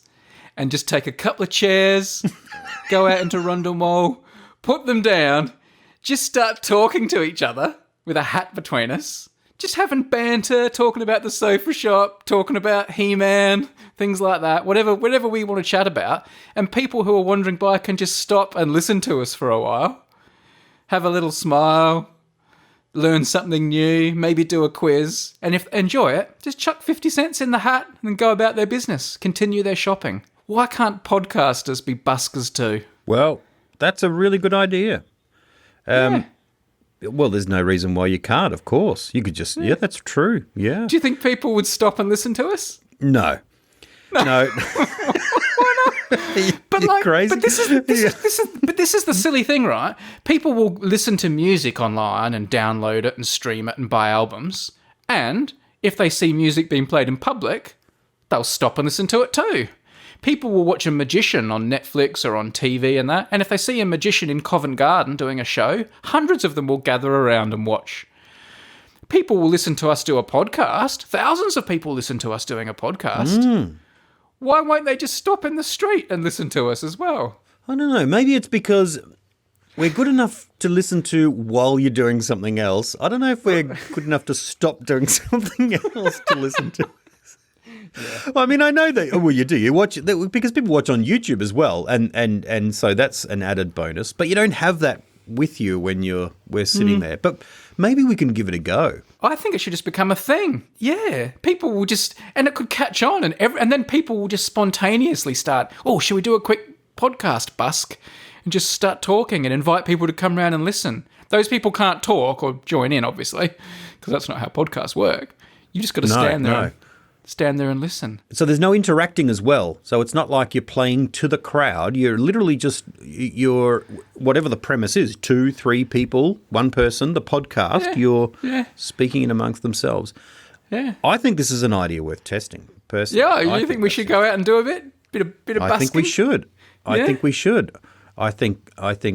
and just take a couple of chairs, go out into Rundle Mall, put them down, just start talking to each other with a hat between us, just having banter, talking about the sofa shop, talking about He-Man, things like that, whatever we want to chat about. And people who are wandering by can just stop and listen to us for a while, have a little smile, learn something new, maybe do a quiz. And if enjoy it, just chuck 50 cents in the hat and go about their business, continue their shopping. Why can't podcasters be buskers too? Well, that's a really good idea. Yeah. Well, there's no reason why you can't, of course. You could just... Yeah, that's true. Yeah. Do you think people would stop and listen to us? No. No. But You're crazy. But this is the silly thing, right? People will listen to music online and download it and stream it and buy albums. And if they see music being played in public, they'll stop and listen to it too. People will watch a magician on Netflix or on TV and that, and if they see a magician in Covent Garden doing a show, hundreds of them will gather around and watch. People will listen to us do a podcast. Thousands of people listen to us doing a podcast. Why won't they just stop in the street and listen to us as well? I don't know. Maybe it's because we're good enough to listen to while you're doing something else. I don't know if we're good enough to stop doing something else to listen to. Yeah. I mean, I know that. Well, you do. You watch because people watch on YouTube as well, and so that's an added bonus. But you don't have that with you when we're sitting there. But maybe we can give it a go. I think it should just become a thing. Yeah, people will just, and it could catch on, and then people will just spontaneously start. Oh, should we do a quick podcast, Busk, and just start talking and invite people to come around and listen. Those people can't talk or join in, obviously, because that's not how podcasts work. You just got to stand there. Stand there and listen. So there's no interacting as well. So it's not like you're playing to the crowd. You're literally just, whatever the premise is, 2, 3 people, one person, the podcast, you're speaking in amongst themselves. Yeah. I think this is an idea worth testing, personally. Yeah, you think we should go out and do a bit of busking? I think we should. I think we should. I think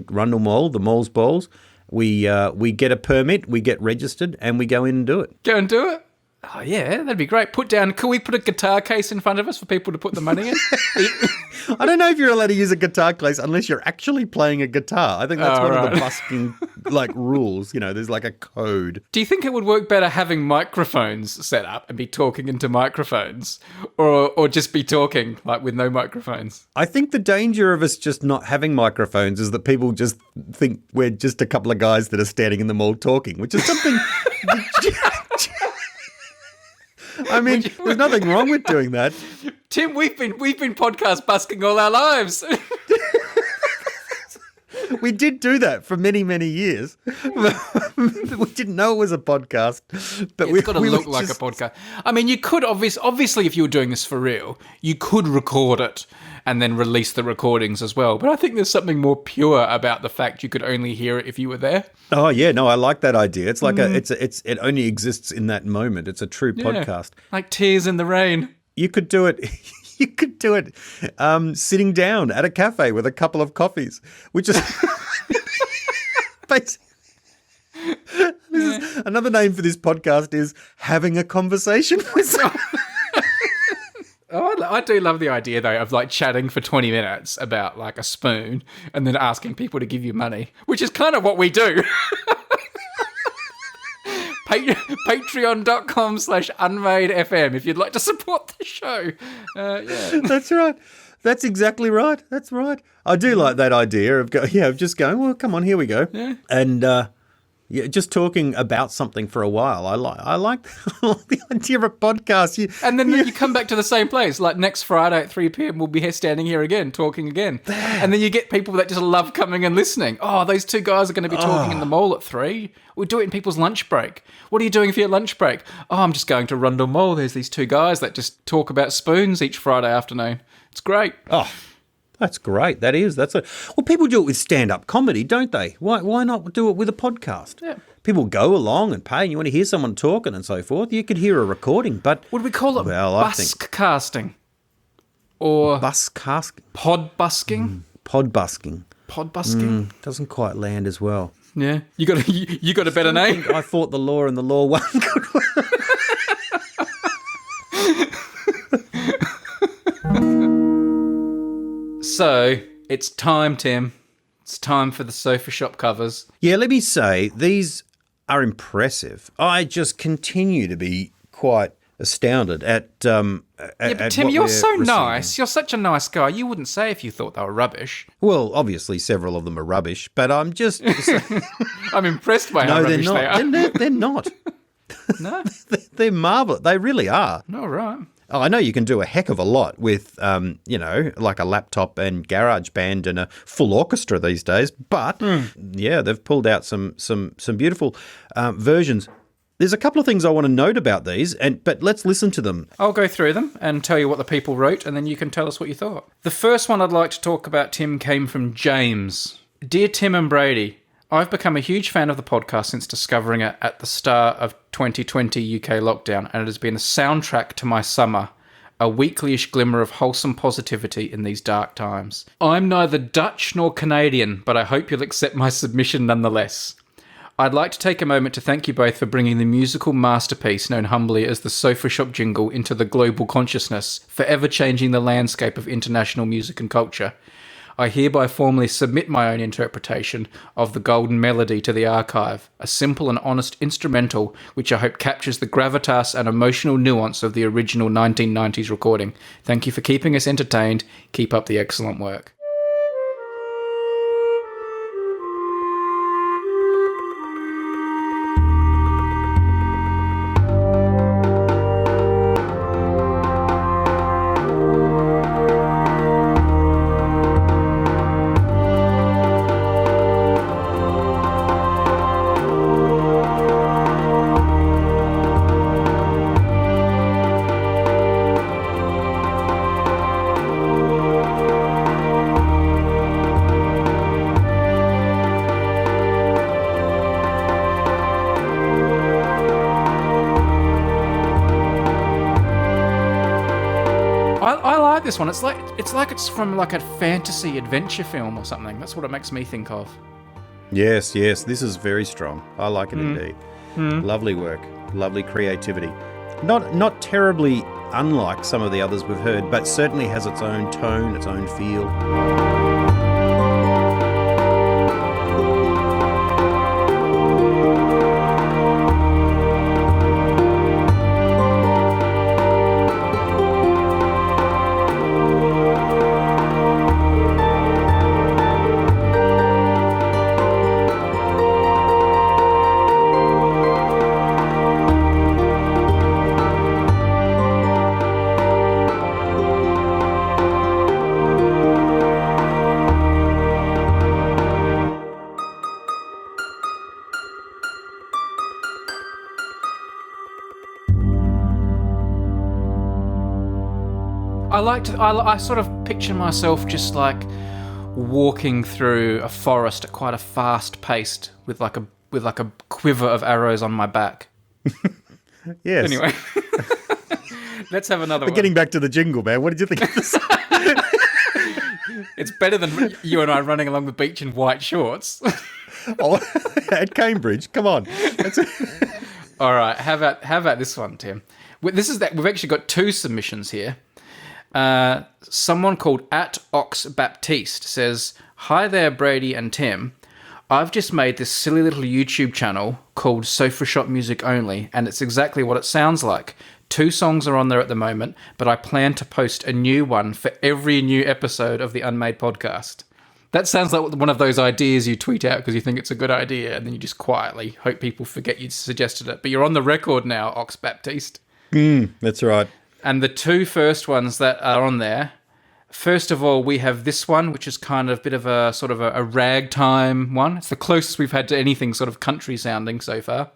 Rundle Mall, the Mall's Bowls, we get a permit, we get registered, and we go in and do it. Go and do it? Oh, yeah, that'd be great. Could we put a guitar case in front of us for people to put the money in? I don't know if you're allowed to use a guitar case unless you're actually playing a guitar. I think that's one of the busking rules. There's like a code. Do you think it would work better having microphones set up and be talking into microphones, or just be talking with no microphones? I think the danger of us just not having microphones is that people just think we're just a couple of guys that are standing in the mall talking, which is something. I mean, there's nothing wrong with doing that. Tim, we've been podcast busking all our lives. We did do that for many, many years. We didn't know it was a podcast. But it's got to look like a podcast. I mean, you could obviously, if you were doing this for real, you could record it and then release the recordings as well. But I think there's something more pure about the fact you could only hear it if you were there. Oh yeah, no, I like that idea. It's like it only exists in that moment. It's a true podcast. Like Tears in the Rain. You could do it. You could do it sitting down at a cafe with a couple of coffees, which is basically. This Another name for this podcast is Having a Conversation with Someone. Oh, I do love the idea, though, of like chatting for 20 minutes about like a spoon and then asking people to give you money, which is kind of what we do. Patreon.com/unmadefm if you'd like to support the show. Yeah. That's right. That's exactly right. That's right. I do like that idea of just going, well, come on, here we go. Yeah. And just talking about something for a while. I like the idea of a podcast. And then you come back to the same place. Like next Friday at 3 p.m, we'll be here standing here again, talking again. And then you get people that just love coming and listening. Oh, those two guys are going to be talking in the mall at 3. We do it in people's lunch break. What are you doing for your lunch break? Oh, I'm just going to Rundle Mall. There's these two guys that just talk about spoons each Friday afternoon. It's great. Oh, that's great. That is. Well, people do it with stand-up comedy, don't they? Why not do it with a podcast? Yeah. People go along and pay, and you want to hear someone talking and so forth. You could hear a recording, but... Would we call it busk-casting? Or... Busk-casting? Podbusking? Podbusking. Podbusking? Doesn't quite land as well. Yeah. You got a better name? I fought the law and the law won. So, it's time, Tim. It's time for the sofa shop covers. Yeah, let me say, these are impressive. I just continue to be quite astounded at Tim, what you're we're so receiving. nice. You're such a nice guy. You wouldn't say if you thought they were rubbish. Well, obviously several of them are rubbish, but I'm just... I'm impressed by how no, they're rubbish not. they are. They're not. No? They're marvellous. They really are. All right. Oh, I know you can do a heck of a lot with, like a laptop and GarageBand and a full orchestra these days. But yeah, they've pulled out some beautiful versions. There's a couple of things I want to note about these, but let's listen to them. I'll go through them and tell you what the people wrote, and then you can tell us what you thought. The first one I'd like to talk about, Tim, came from James. Dear Tim and Brady, I've become a huge fan of the podcast since discovering it at the start of 2020 UK lockdown, and it has been a soundtrack to my summer, a weekly-ish glimmer of wholesome positivity in these dark times. I'm neither Dutch nor Canadian, but I hope you'll accept my submission nonetheless. I'd like to take a moment to thank you both for bringing the musical masterpiece known humbly as the Sofa Shop jingle into the global consciousness, forever changing the landscape of international music and culture. I hereby formally submit my own interpretation of the Golden Melody to the archive, a simple and honest instrumental which I hope captures the gravitas and emotional nuance of the original 1990s recording. Thank you for keeping us entertained. Keep up the excellent work. This one, it's like it's from like a fantasy adventure film or something. That's what it makes me think of. Yes, this is very strong. I like it indeed. Lovely work, lovely creativity. Not terribly unlike some of the others we've heard, but certainly has its own tone, its own feel. I sort of picture myself just like walking through a forest at quite a fast pace with like a quiver of arrows on my back. Yes. Anyway, let's have another one. Getting back to the jingle, man. What did you think of this? It's better than you and I running along the beach in white shorts. Oh, at Cambridge, come on. All right, how about this one, Tim? We've actually got 2 submissions here. Someone called @OxBaptiste says, "Hi there, Brady and Tim. I've just made this silly little YouTube channel called Sofa Shop Music Only, and it's exactly what it sounds like. 2 songs are on there at the moment, but I plan to post a new one for every new episode of the Unmade podcast." That sounds like one of those ideas you tweet out because you think it's a good idea, and then you just quietly hope people forget you suggested it. But you're on the record now, Ox Baptiste. That's right. And the 2 first ones that are on there, first of all, we have this one, which is kind of a bit of a sort of a ragtime one. It's the closest we've had to anything sort of country sounding so far.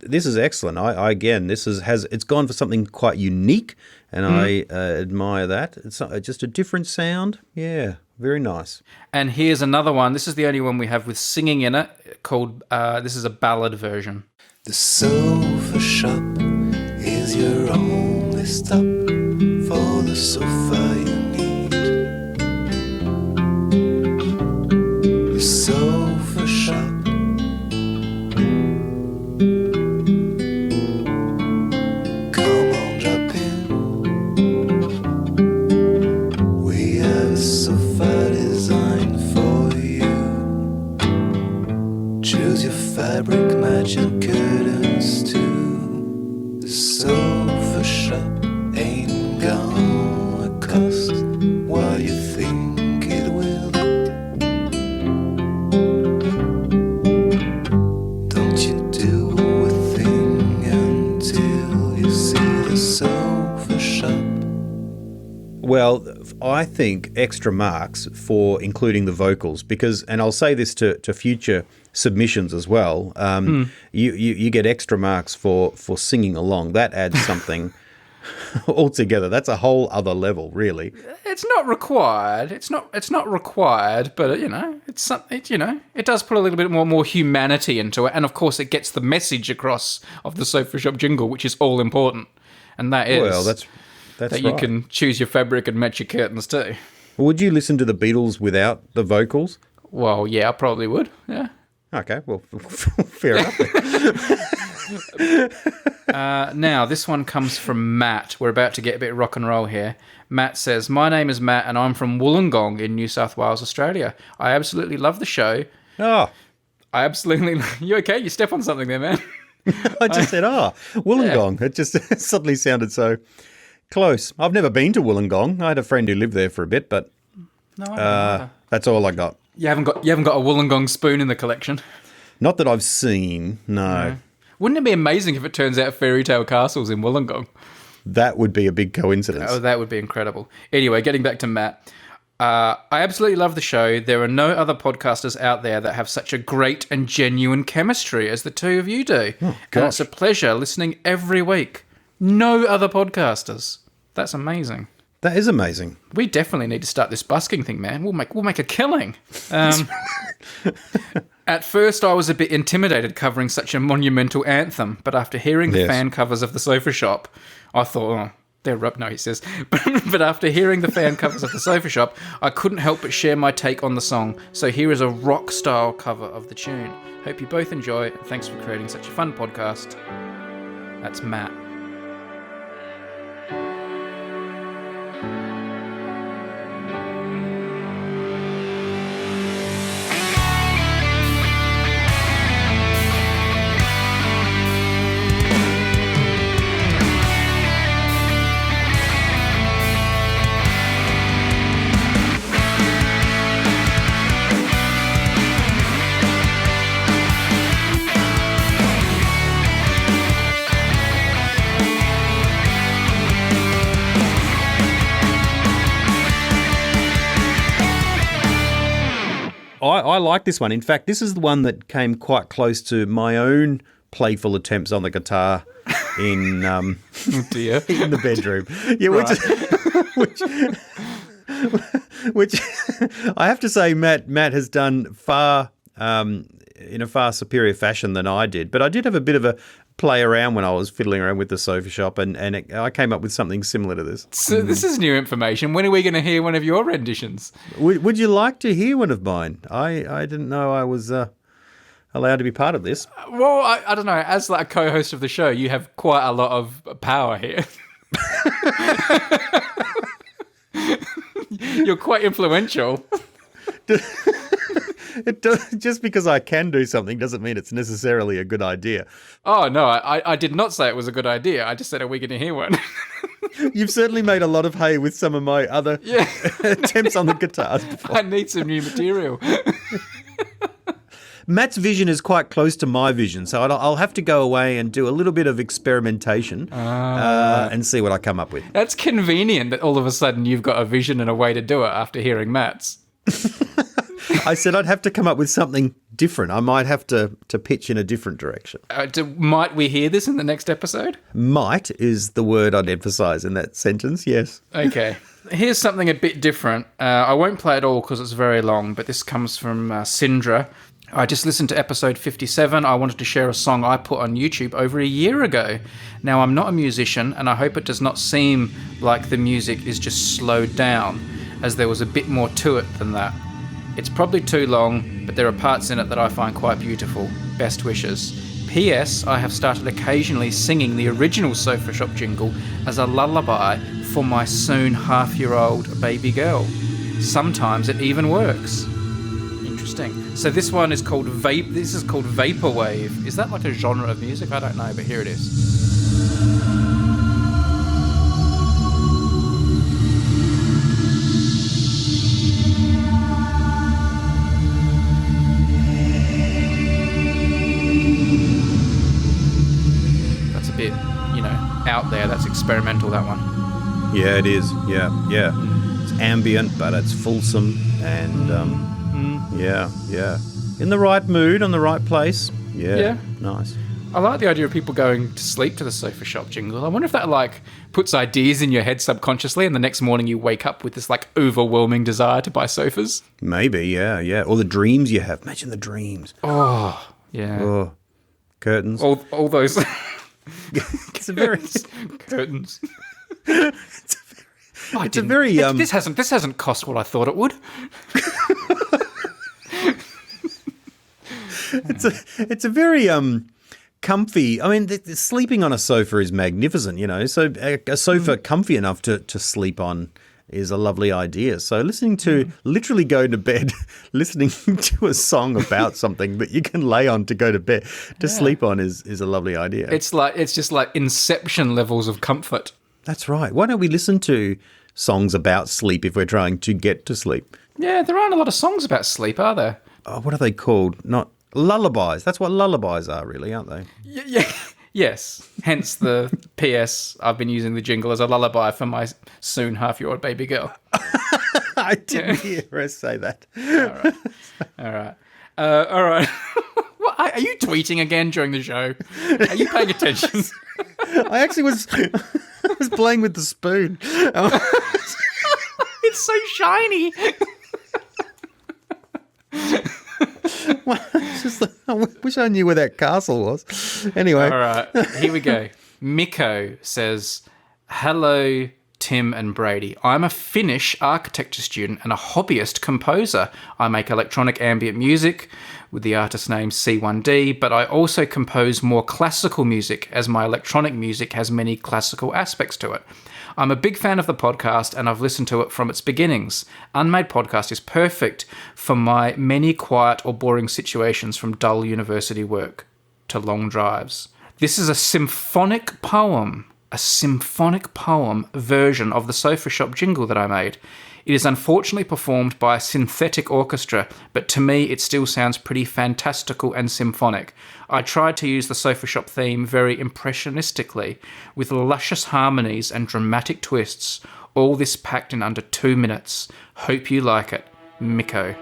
This is excellent. It's gone for something quite unique, and I admire that. It's just a different sound. Yeah, very nice. And here's another one. This is the only one we have with singing in it, called, this is a ballad version. The sofa shop is your only stop for the sofa you need. The sofa shop. Come on, drop in. We have a sofa designed for you. Choose your fabric, match your curtains too. The sofa shop ain't gonna cost what you think it will. Don't you do a thing until you see the sofa shop. Well, I think extra marks for including the vocals because, and I'll say this to future submissions as well, you get extra marks for singing along. That adds something altogether. That's a whole other level, really. It's not required. It's not required, but it's something. It does put a little bit more humanity into it, and of course, it gets the message across of the Sofa Shop jingle, which is all important, and that is that's that right. you can choose your fabric and match your curtains too. Would you listen to the Beatles without the vocals? Well, yeah, I probably would. Yeah. Okay, well, fair enough. Now, this one comes from Matt. We're about to get a bit rock and roll here. Matt says, "My name is Matt and I'm from Wollongong in New South Wales, Australia. I absolutely love the show." Oh, You okay? You step on something there, man. I just said, Wollongong. Yeah. It just suddenly sounded so close. I've never been to Wollongong. I had a friend who lived there for a bit, but that's all I got. You haven't got a Wollongong spoon in the collection? Not that I've seen, no. Wouldn't it be amazing if it turns out fairy tale castles in Wollongong? That would be a big coincidence. Oh, that would be incredible. Anyway, getting back to Matt. I absolutely love the show. There are no other podcasters out there that have such a great and genuine chemistry as the 2 of you do. Oh, and it's a pleasure listening every week. No other podcasters. That's amazing. That is amazing. We definitely need to start this busking thing, man. We'll make a killing. At first, I was a bit intimidated covering such a monumental anthem, but after hearing the fan covers of the Sofa Shop, I thought, they're up. No, he says. But after hearing the fan covers of the Sofa Shop, I couldn't help but share my take on the song. So here is a rock-style cover of the tune. Hope you both enjoy, and thanks for creating such a fun podcast. That's Matt. I like this one. In fact, this is the one that came quite close to my own playful attempts on the guitar in Oh dear. in the bedroom. Yeah, which I have to say, Matt has done in a far superior fashion than I did. But I did have a bit of a play around when I was fiddling around with the sofa shop, and I came up with something similar to this. So this is new information. When are we going to hear one of your renditions? Would you like to hear one of mine? I didn't know I was allowed to be part of this. Well, I don't know. As like a co-host of the show, you have quite a lot of power here. You're quite influential. Just because I can do something doesn't mean it's necessarily a good idea. Oh, no, I did not say it was a good idea. I just said, are we going to hear one? You've certainly made a lot of hay with some of my other attempts on the guitars before. I need some new material. Matt's vision is quite close to my vision, so I'll have to go away and do a little bit of experimentation and see what I come up with. That's convenient that all of a sudden you've got a vision and a way to do it after hearing Matt's. I said I'd have to come up with something different. I might have to pitch in a different direction. Might we hear this in the next episode? Might is the word I'd emphasise in that sentence, yes. Okay. Here's something a bit different. I won't play it all because it's very long, but this comes from Sindre. I just listened to episode 57. I wanted to share a song I put on YouTube over a year ago. Now, I'm not a musician, and I hope it does not seem like the music is just slowed down, as there was a bit more to it than that. It's probably too long, but there are parts in it that I find quite beautiful. Best wishes. P.S. I have started occasionally singing the original Sofa Shop jingle as a lullaby for my soon half-year-old baby girl. Sometimes it even works. Interesting. So this one is called Vaporwave. Is that like a genre of music? I don't know, but here it is. That's a bit, out there. That's experimental, that one. Yeah, it is. Yeah. It's ambient, but it's fulsome and... Yeah. In the right mood, on the right place. Yeah. Nice. I like the idea of people going to sleep to the Sofa Shop jingle. I wonder if that puts ideas in your head subconsciously, and the next morning you wake up with this overwhelming desire to buy sofas. Maybe, yeah. Or the dreams you have. Imagine the dreams. Oh, yeah. Oh, curtains. All those It's a very curtains. This hasn't cost what I thought it would. It's a very comfy. I mean, the sleeping on a sofa is magnificent, So a sofa comfy enough to sleep on is a lovely idea. So literally going to bed, listening to a song about something that you can lay on to go to bed to sleep on is a lovely idea. It's just like Inception levels of comfort. That's right. Why don't we listen to songs about sleep if we're trying to get to sleep? Yeah, there aren't a lot of songs about sleep, are there? Oh, what are they called? Not lullabies. That's what lullabies are, really, aren't they? Yeah. Yes. Hence the P.S. I've been using the jingle as a lullaby for my soon half-year-old baby girl. I didn't hear her say that. All right. What, are you tweeting again during the show? Are you paying attention? I actually was playing with the spoon. It's so shiny. I wish I knew where that castle was. Anyway. All right, here we go. Mikko says, hello, Tim and Brady. I'm a Finnish architecture student and a hobbyist composer. I make electronic ambient music with the artist name C1D, but I also compose more classical music as my electronic music has many classical aspects to it. I'm a big fan of the podcast and I've listened to it from its beginnings. Unmade Podcast is perfect for my many quiet or boring situations, from dull university work to long drives. This is a symphonic poem version of the Sofa Shop jingle that I made. It is unfortunately performed by a synthetic orchestra, but to me it still sounds pretty fantastical and symphonic. I tried to use the Sofa Shop theme very impressionistically, with luscious harmonies and dramatic twists, all this packed in under 2 minutes. Hope you like it. Mikko.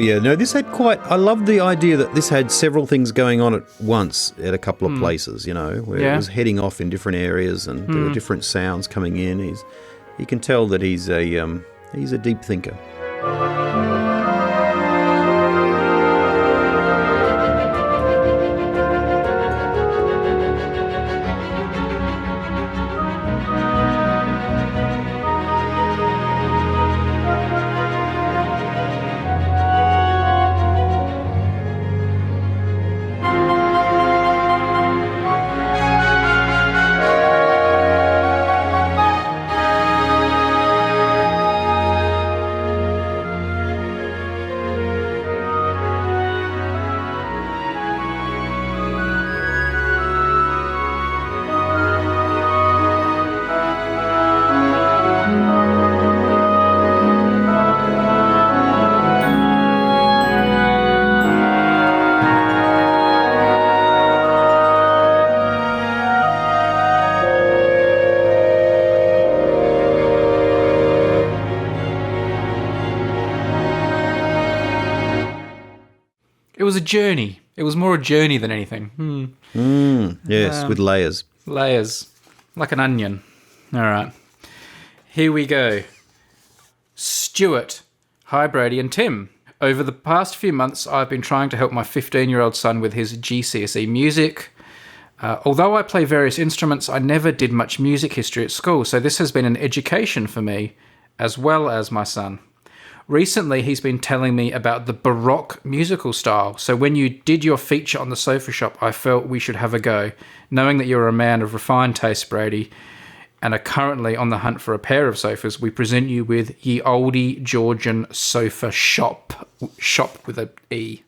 yeah. No, this had I love the idea that this had several things going on at once at a couple of places, where it was heading off in different areas and there were different sounds coming in. You can tell that he's a deep thinker. It was a journey. It was more a journey than anything. Yes, with layers. Layers. Like an onion. All right. Here we go. Stuart. Hi, Brady and Tim. Over the past few months, I've been trying to help my 15-year-old son with his GCSE music. Although I play various instruments, I never did much music history at school, so this has been an education for me, as well as my son. Recently, he's been telling me about the Baroque musical style, so when you did your feature on the Sofa Shop, I felt we should have a go. Knowing that you're a man of refined taste, Brady, and are currently on the hunt for a pair of sofas, we present you with Ye Oldie Georgian Sofa Shop. Shop with a E.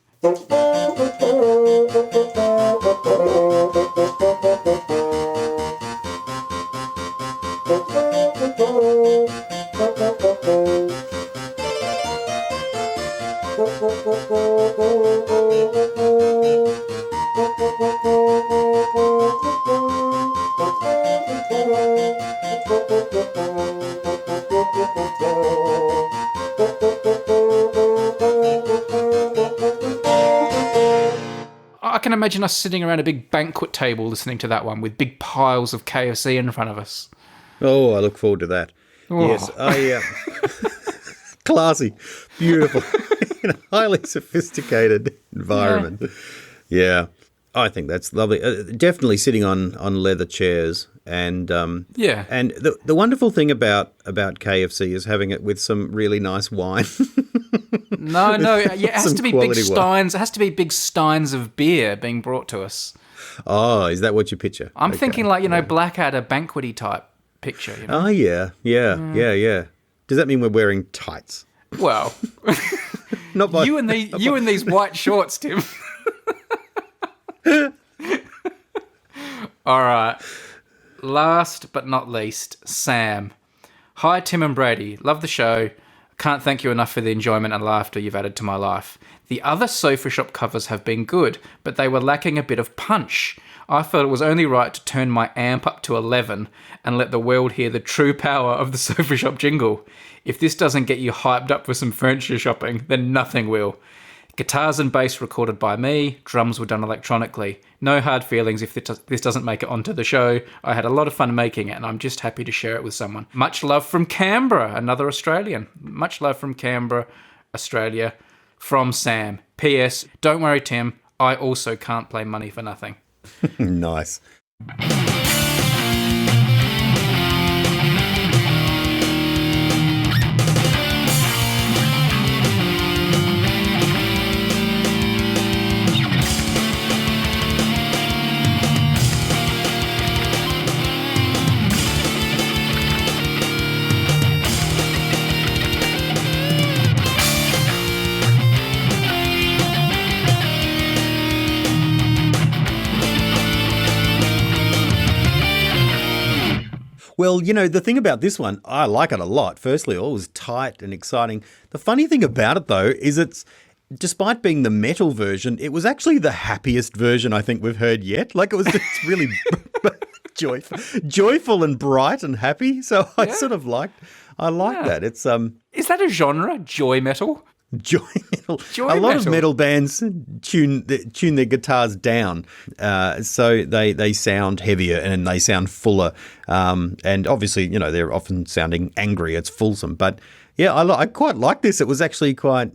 I can imagine us sitting around a big banquet table listening to that one with big piles of KFC in front of us. Oh, I look forward to that. Oh. Yes, classy, beautiful, in a highly sophisticated environment. Yeah, I think that's lovely. Definitely sitting on leather chairs, and and the wonderful thing about KFC is having it with some really nice wine. No, it has to be big steins. Wine. It has to be big steins of beer being brought to us. Oh, is that what you picture? I'm thinking like Blackadder banquety type picture. Oh yeah. Does that mean we're wearing tights? Well, not by, you and these white shorts, Tim. All right. Last but not least, Sam. Hi, Tim and Brady. Love the show. Can't thank you enough for the enjoyment and laughter you've added to my life. The other Sofa Shop covers have been good, but they were lacking a bit of punch. I felt it was only right to turn my amp up to 11 and let the world hear the true power of the Sofa Shop jingle. If this doesn't get you hyped up for some furniture shopping, then nothing will. Guitars and bass recorded by me, drums were done electronically. No hard feelings if this doesn't make it onto the show. I had a lot of fun making it and I'm just happy to share it with someone. Much love from Canberra, another Australian. Much love from Canberra, Australia, from Sam. P.S. Don't worry, Tim, I also can't play money for nothing. Nice. Well, the thing about this one, I like it a lot. Firstly, it was tight and exciting. The funny thing about it, though, is despite being the metal version, it was actually the happiest version I think we've heard yet. Like, it was just really joyful and bright and happy. So I sort of I like that. It's Is that a genre, joy metal? Joy metal. Joy a lot metal. of metal bands tune their guitars down, so they sound heavier and they sound fuller. And obviously, they're often sounding angry. It's fulsome, but yeah, I quite like this. It was actually quite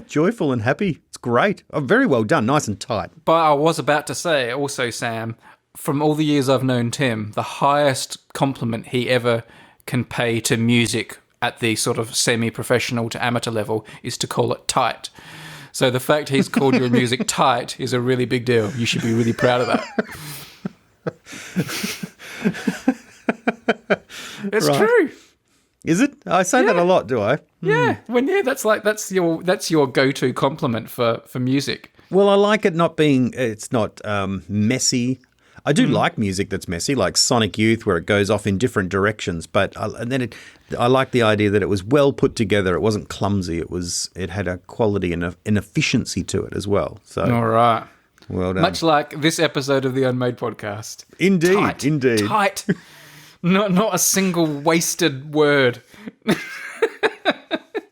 joyful and happy. It's great. Oh, very well done. Nice and tight. But I was about to say also, Sam, from all the years I've known Tim, the highest compliment he ever can pay to music at the sort of semi-professional to amateur level is to call it tight. So the fact he's called your music tight is a really big deal. You should be really proud of that. It's true. Is it? I say that a lot, do I? Yeah. That's your go-to compliment for music. Well, I like it not being, it's not messy. I do like music that's messy, like Sonic Youth, where it goes off in different directions. But I like the idea that it was well put together. It wasn't clumsy. It had a quality and an efficiency to it as well. So, all right. Well done. Much like this episode of the Unmade podcast. Indeed. Tight. Not a single wasted word.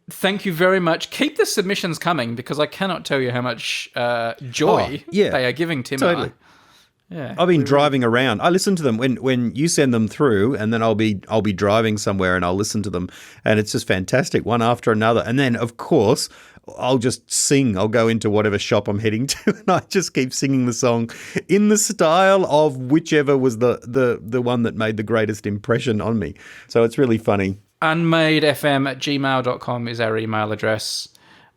Thank you very much. Keep the submissions coming because I cannot tell you how much joy they are giving Tim and I. Yeah, I've been driving around. I listen to them when you send them through, and then I'll be driving somewhere and I'll listen to them, and it's just fantastic, one after another. And then, of course, I'll just sing. I'll go into whatever shop I'm heading to, and I just keep singing the song in the style of whichever was the one that made the greatest impression on me. So it's really funny. Unmadefm@gmail.com is our email address.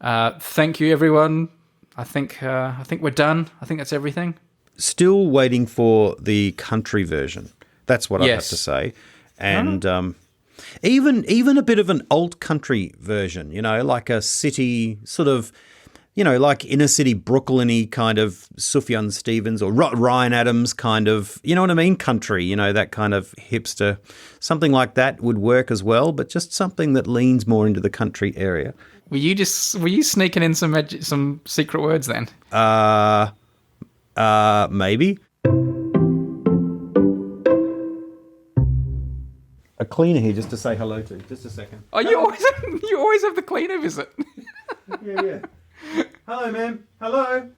Thank you, everyone. I think we're done. I think that's everything. Still waiting for the country version. That's what I have to say. And even a bit of an old country version, like a city sort of, like inner city Brooklyn-y kind of Sufjan Stevens or Ryan Adams kind of, you know what I mean? Country, that kind of hipster. Something like that would work as well, but just something that leans more into the country area. Were you sneaking in some secret words then? Maybe. A cleaner here just to say hello to. Just a second. Oh, you always have the cleaner visit. Yeah. Hello, ma'am. Hello.